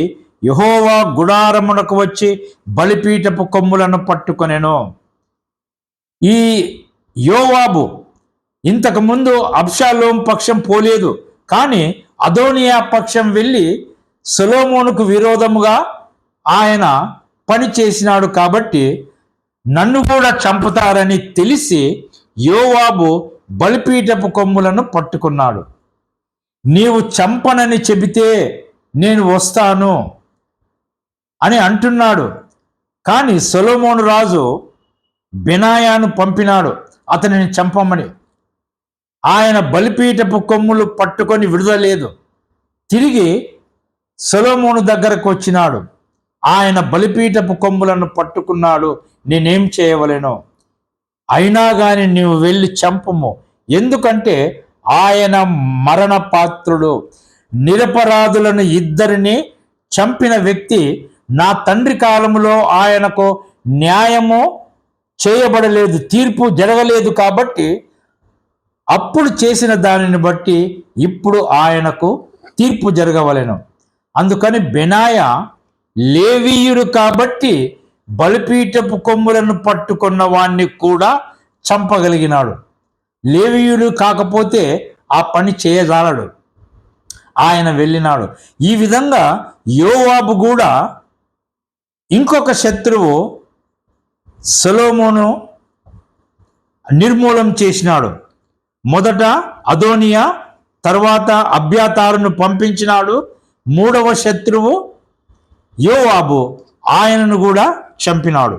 యెహోవా గుడారమునకు వచ్చి బలిపీఠపు కొమ్ములను పట్టుకొనెను. ఈ యోవాబు ఇంతకుముందు అబ్షాలోం పక్షం పోలేదు, కానీ అదోనియా పక్షం వెళ్ళి సొలొమోనుకు విరోధముగా ఆయన పని చేసినాడు కాబట్టి నన్ను కూడా చంపుతారని తెలిసి యోవాబు బలిపీఠపు కొమ్ములను పట్టుకున్నాడు. నీవు చంపనని చెబితే నేను వస్తాను అని అంటున్నాడు. కానీ సొలొమోను రాజు బెనాయాను పంపినాడు అతనిని చంపమని. ఆయన బలిపీఠపు కొమ్ములు పట్టుకొని విడుదలేదు. తిరిగి సొలొమోను దగ్గరకు వచ్చినాడు. ఆయన బలిపీఠపు కొమ్ములను పట్టుకున్నాడు. నేనేం చేయవలెనో? అయినా కానీ నీవు వెళ్ళి చంపము, ఎందుకంటే ఆయన మరణ పాత్రుడు. నిరపరాధులను ఇద్దరిని చంపిన వ్యక్తి నా తండ్రి కాలంలో ఆయనకు న్యాయము చేయబడలేదు, తీర్పు జరగలేదు. కాబట్టి అప్పుడు చేసిన దానిని బట్టి ఇప్పుడు ఆయనకు తీర్పు జరగవలెను. అందుకని బెనాయా లేవీయుడు కాబట్టి బలిపీఠపు కొమ్ములను పట్టుకున్న వాణ్ణి కూడా చంపగలిగినాడు. లేవీయుడు కాకపోతే ఆ పని చేయజాలడు. ఆయన వెళ్ళినాడు. ఈ విధంగా యోవాబు కూడా ఇంకొక శత్రువు సొలొమోను నిర్మూలం చేసినాడు. మొదట అదోనియా, తర్వాత అబ్యాతారును పంపించినాడు. మూడవ శత్రువు యోవాబు, ఆయనను కూడా చంపినాడు.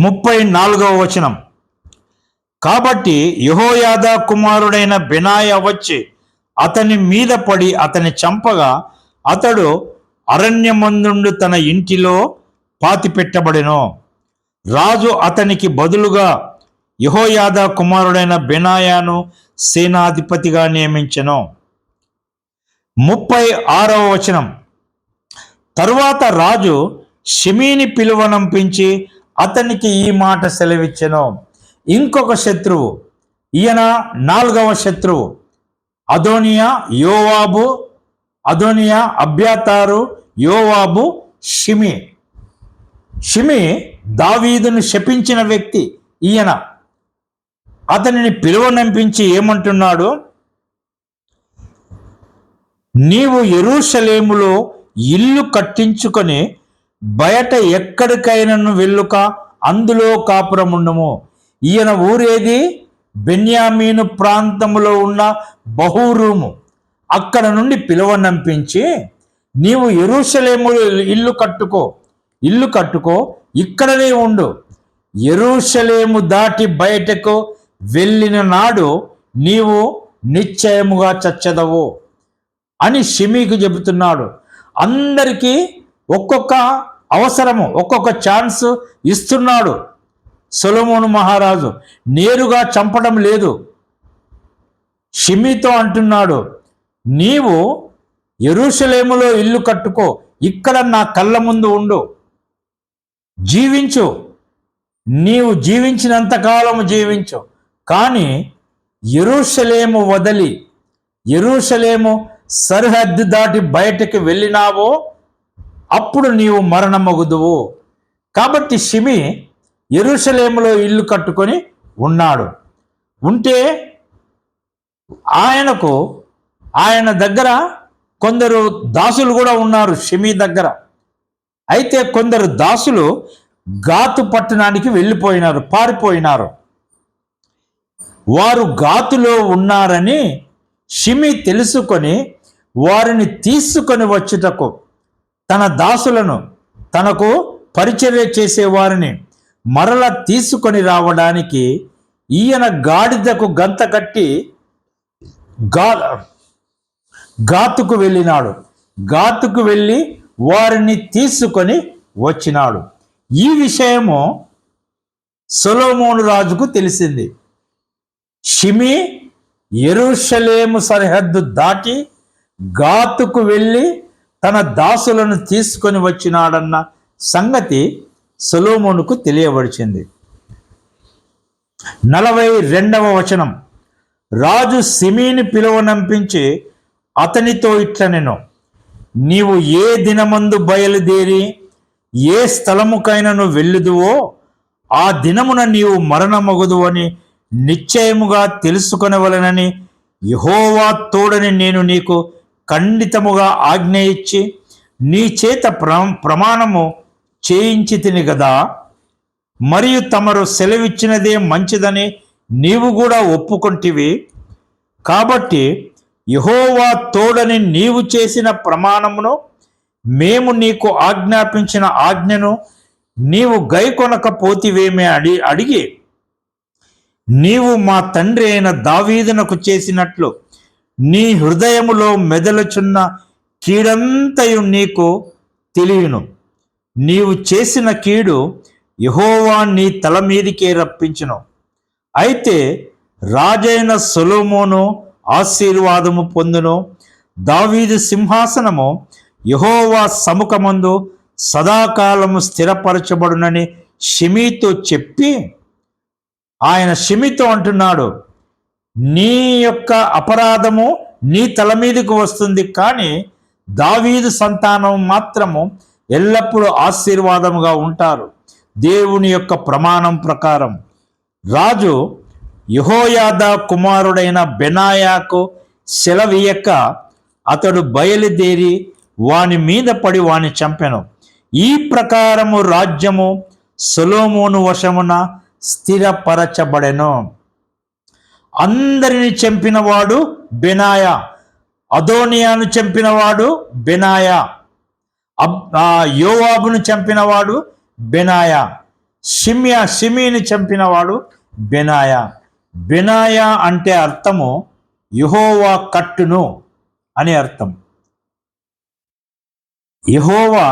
ముప్పై 34వ వచనం. కాబట్టి యెహోయాదా కుమారుడైన బెనాయా వచ్చి అతని మీద పడి అతని చంపగా అతడు అరణ్యమందుండు తన ఇంటిలో పాతిపెట్టబడెను. రాజు అతనికి బదులుగా యెహోయాదా కుమారుడైన బెనాయాను సేనాధిపతిగా నియమించెను. 36వ వచనం. తరువాత రాజు షిమీని పిలువనంపించి అతనికి ఈ మాట సెలవిచ్చెను. ఇంకొక శత్రువు, ఈయన 4వ శత్రువు, అదోనియా, యోవాబు, అదోనియా, అబ్యాతారు, యోవాబు, షిమి. షిమి దావీదును శపించిన వ్యక్తి. ఈయన అతనిని పిలువనంపించి ఏమంటున్నాడు? నీవు యెరూషలేములో ఇల్లు కట్టించుకొని బయట ఎక్కడికైనాను వెళ్ళుక, అందులో కాపురముండము. ఈయన ఊరేది? బెన్యామీను ప్రాంతములో ఉన్న బహూరూము. అక్కడ నుండి పిలువనంపించి నీవు యెరూషలేములో ఇల్లు కట్టుకో, ఇక్కడనే ఉండు. యెరూషలేము దాటి బయటకు వెళ్ళిన నాడు నీవు నిశ్చయముగా చచ్చెదవు అని షిమీకి చెబుతున్నాడు. అందరికీ ఒక్కొక్క అవసరము, ఒక్కొక్క ఛాన్స్ ఇస్తున్నాడు సొలొమోను మహారాజు. నేరుగా చంపడం లేదు. షిమీతో అంటున్నాడు, నీవు యెరూషలేములో ఇల్లు కట్టుకో, ఇక్కడ నా కళ్ళ ముందు ఉండు, జీవించు, నీవు జీవించినంతకాలము జీవించు. కానీ యెరూషలేము వదిలి, యెరూషలేము సరిహద్దు దాటి బయటకు వెళ్ళినావో అప్పుడు నీవు మరణమగుదువు. కాబట్టి షిమి యెరూషలేములో ఇల్లు కట్టుకొని ఉన్నాడు. ఉంటే ఆయన దగ్గర కొందరు దాసులు కూడా ఉన్నారు షిమి దగ్గర. అయితే కొందరు దాసులు గాతు పట్టణానికి వెళ్ళిపోయినారు, పారిపోయినారు. వారు గాతులో ఉన్నారని షిమి తెలుసుకొని వారిని తీసుకొని వచ్చుటకు తన దాసులను, తనకు పరిచర్య చేసేవారిని మరల తీసుకొని రావడానికి ఈయన గాడిదకు గంత కట్టి గాతుకు వెళ్ళినాడు. గాతుకు వెళ్ళి వారిని తీసుకొని వచ్చినాడు. ఈ విషయము సొలొమోను రాజుకు తెలిసింది. షిమి యెరూషలేము సరిహద్దు దాటి గాతుకు వెళ్ళి తన దాసులను తీసుకొని వచ్చినాడన్న సంగతి సొలొమోనుకు తెలియబడిచింది. 42వ వచనం. రాజు షిమీని పిలువనంపించి అతనితో ఇట్లనెను, నీవు ఏ దినమందు బయలుదేరి ఏ స్థలముకైనను వెళ్ళుదువో ఆ దినమున నీవు మరణమగుదు అని నిశ్చయముగా తెలుసుకొనవలెనని యెహోవా తోడని నేను నీకు ఖండితముగా ఆజ్ఞ ఇచ్చి నీ చేత ప్రమాణము చేయించి తిని గదా. మరియు తమరు సెలవిచ్చినదే మంచిదని నీవు కూడా ఒప్పుకొంటివి. కాబట్టి యెహోవా తోడని నీవు చేసిన ప్రమాణమును, మేము నీకు ఆజ్ఞాపించిన ఆజ్ఞను నీవు గైకొనకపోతివేమే అడిగి నీవు మా తండ్రి అయిన దావీదునకు చేసినట్లు నీ హృదయములో మెదలుచున్న కీడంతయు నీకు తెలియను. నీవు చేసిన కీడు యెహోవా నీ తల మీదికే రప్పించును. అయితే రాజైన సొలొమోను ఆశీర్వాదము పొందును. దావీదు సింహాసనము యెహోవా సముఖమందు సదాకాలము స్థిరపరచబడునని షిమీతో చెప్పి, ఆయన షిమీతో అంటున్నాడు, నీ యొక్క అపరాధము నీ తల మీదకు వస్తుంది, కానీ దావీదు సంతానం మాత్రము ఎల్లప్పుడూ ఆశీర్వాదముగా ఉంటారు దేవుని యొక్క ప్రమాణం ప్రకారం. రాజు యెహోయాదా కుమారుడైన బెనాయాకు సెలవీయక అతడు బయలుదేరి వాని మీద పడి వాని చంపెను. ఈ ప్రకారము రాజ్యము సొలొమోను వశమున స్థిరపరచబడెను. అందరిని చంపినవాడు బెనాయా. అదోనియాను చంపినవాడు బెనాయా. యోవాబును చంపినవాడు బెనాయా. షిమీని చంపినవాడు బెనాయా. బెనాయా అంటే అర్థము యెహోవా కట్టును అని అర్థం. యెహోవా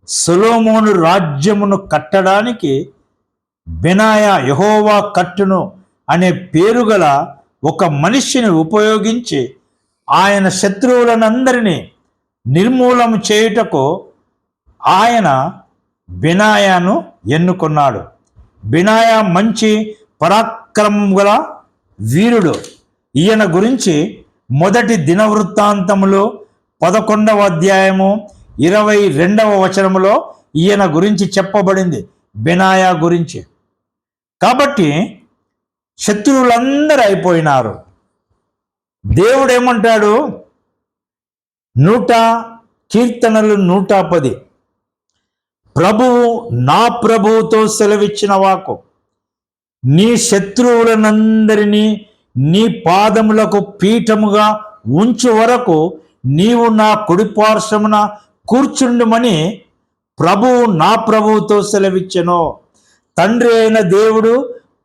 సొలొమోను రాజ్యమును కట్టడానికి బెనాయా, యెహోవా కట్టును అనే పేరు గల ఒక మనిషిని ఉపయోగించి ఆయన శత్రువులనందరినీ నిర్మూలన చేయుటకు ఆయన బెనాయాను ఎన్నుకున్నాడు. బెనాయా మంచి పరాక్రమం గల వీరుడు. ఈయన గురించి మొదటి దినవృత్తాంతములో 11వ అధ్యాయము 22వ వచనములో ఈయన గురించి చెప్పబడింది, బెనాయా గురించి. కాబట్టి శత్రువులందరూ అయిపోయినారు. దేవుడు ఏమంటాడు? కీర్తనలు 110. ప్రభువు నా ప్రభువుతో సెలవిచ్చిన వాకు, నీ శత్రువులనందరినీ నీ పాదములకు పీఠముగా ఉంచు వరకు నీవు నా కుడిపార్శ్వమున కూర్చుండుమని ప్రభువు నా ప్రభువుతో సెలవిచ్చెను. తండ్రి అయిన దేవుడు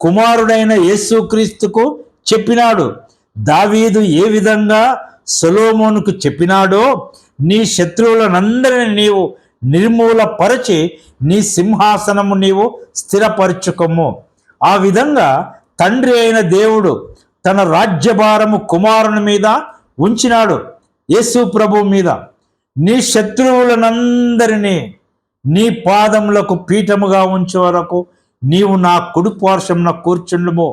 కుమారుడైన యేసుక్రీస్తుకు చెప్పినాడు. దావీదు ఏ విధంగా సొలొమోనుకు చెప్పినాడో, నీ శత్రువులనందరినీ నీవు నిర్మూలపరచి నీ సింహాసనము నీవు స్థిరపరచుకొమ్ము. ఆ విధంగా తండ్రి అయిన దేవుడు తన రాజ్యభారము కుమారుని మీద ఉంచినాడు, యేసు ప్రభు మీద. నీ శత్రువులనందరినీ నీ పాదములకు పీఠముగా ఉంచే వరకు నీవు నా కుడి పార్శ్వమున కూర్చుండుము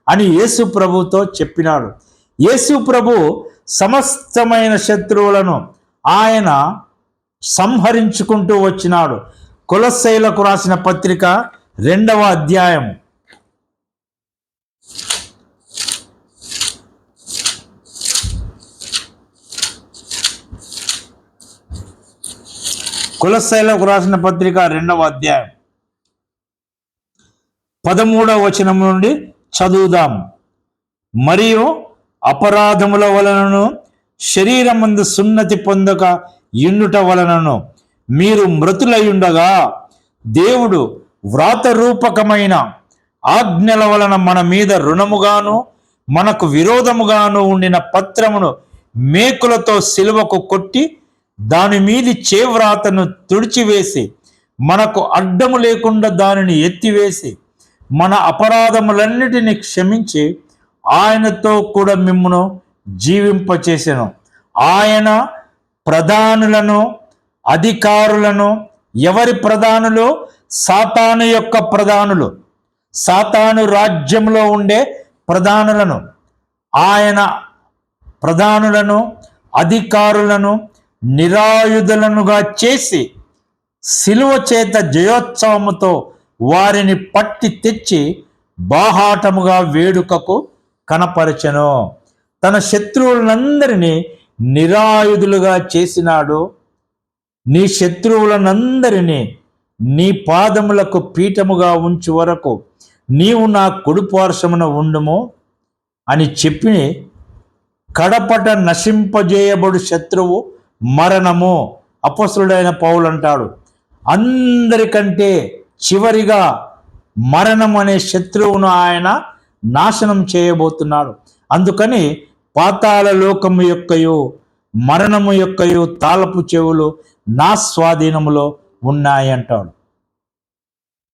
అని యేసు ప్రభుతో చెప్పినాడు. యేసు ప్రభు సమస్తమైన శత్రువులను ఆయన సంహరించుకుంటూ వచ్చినాడు. కొలస్సీయులకు రాసిన పత్రిక 2వ అధ్యాయం కొలస్సీయులకు రాసిన పత్రిక 2వ అధ్యాయం 13వ వచనం నుండి చదువుదాం. మరియు అపరాధముల వలనను శరీరమందు సున్నతి పొందక ఇండుట వలనను మీరు మృతులయుండగా దేవుడు వ్రాతరూపకమైన ఆజ్ఞల వలన మన మీద రుణముగాను మనకు విరోధముగాను ఉండిన పత్రమును మేకులతో సిలువకు కొట్టి దాని మీది చేవ్రాతను తుడిచివేసి మనకు అడ్డము లేకుండా దానిని ఎత్తివేసి మన అపరాధములన్నిటినీ క్షమించి ఆయనతో కూడా మిమ్మును జీవింపచేసెను. ఆయన ప్రధానులను అధికారులను, ఎవరి ప్రధానులు? సాతాను యొక్క ప్రధానులు, సాతాను రాజ్యంలో ఉండే ప్రధానులను, ఆయన ప్రధానులను అధికారులను నిరాయుధులనుగా చేసి సిలువ చేత జయోత్సవముతో వారిని పట్టి తెచ్చి బాహాటముగా వేడుకకు కనపరచెను. తన శత్రువులందరినీ నిరాయుధులుగా చేసినాడు. నీ శత్రువులనందరినీ నీ పాదములకు పీఠముగా ఉంచు వరకు నీవు నా కుడిపార్శ్వమున ఉండుము అని చెప్పి కడపట నశింపజేయబడు శత్రువు మరణము. అపొస్తలుడైన పౌలు అంటాడు, అందరికంటే చివరిగా మరణం అనే శత్రువును ఆయన నాశనం చేయబోతున్నాడు. అందుకని పాతాళ లోకము యొక్కయు మరణము యొక్కయు తాళపు చెవులు నా స్వాధీనములో ఉన్నాయి అంటాడు.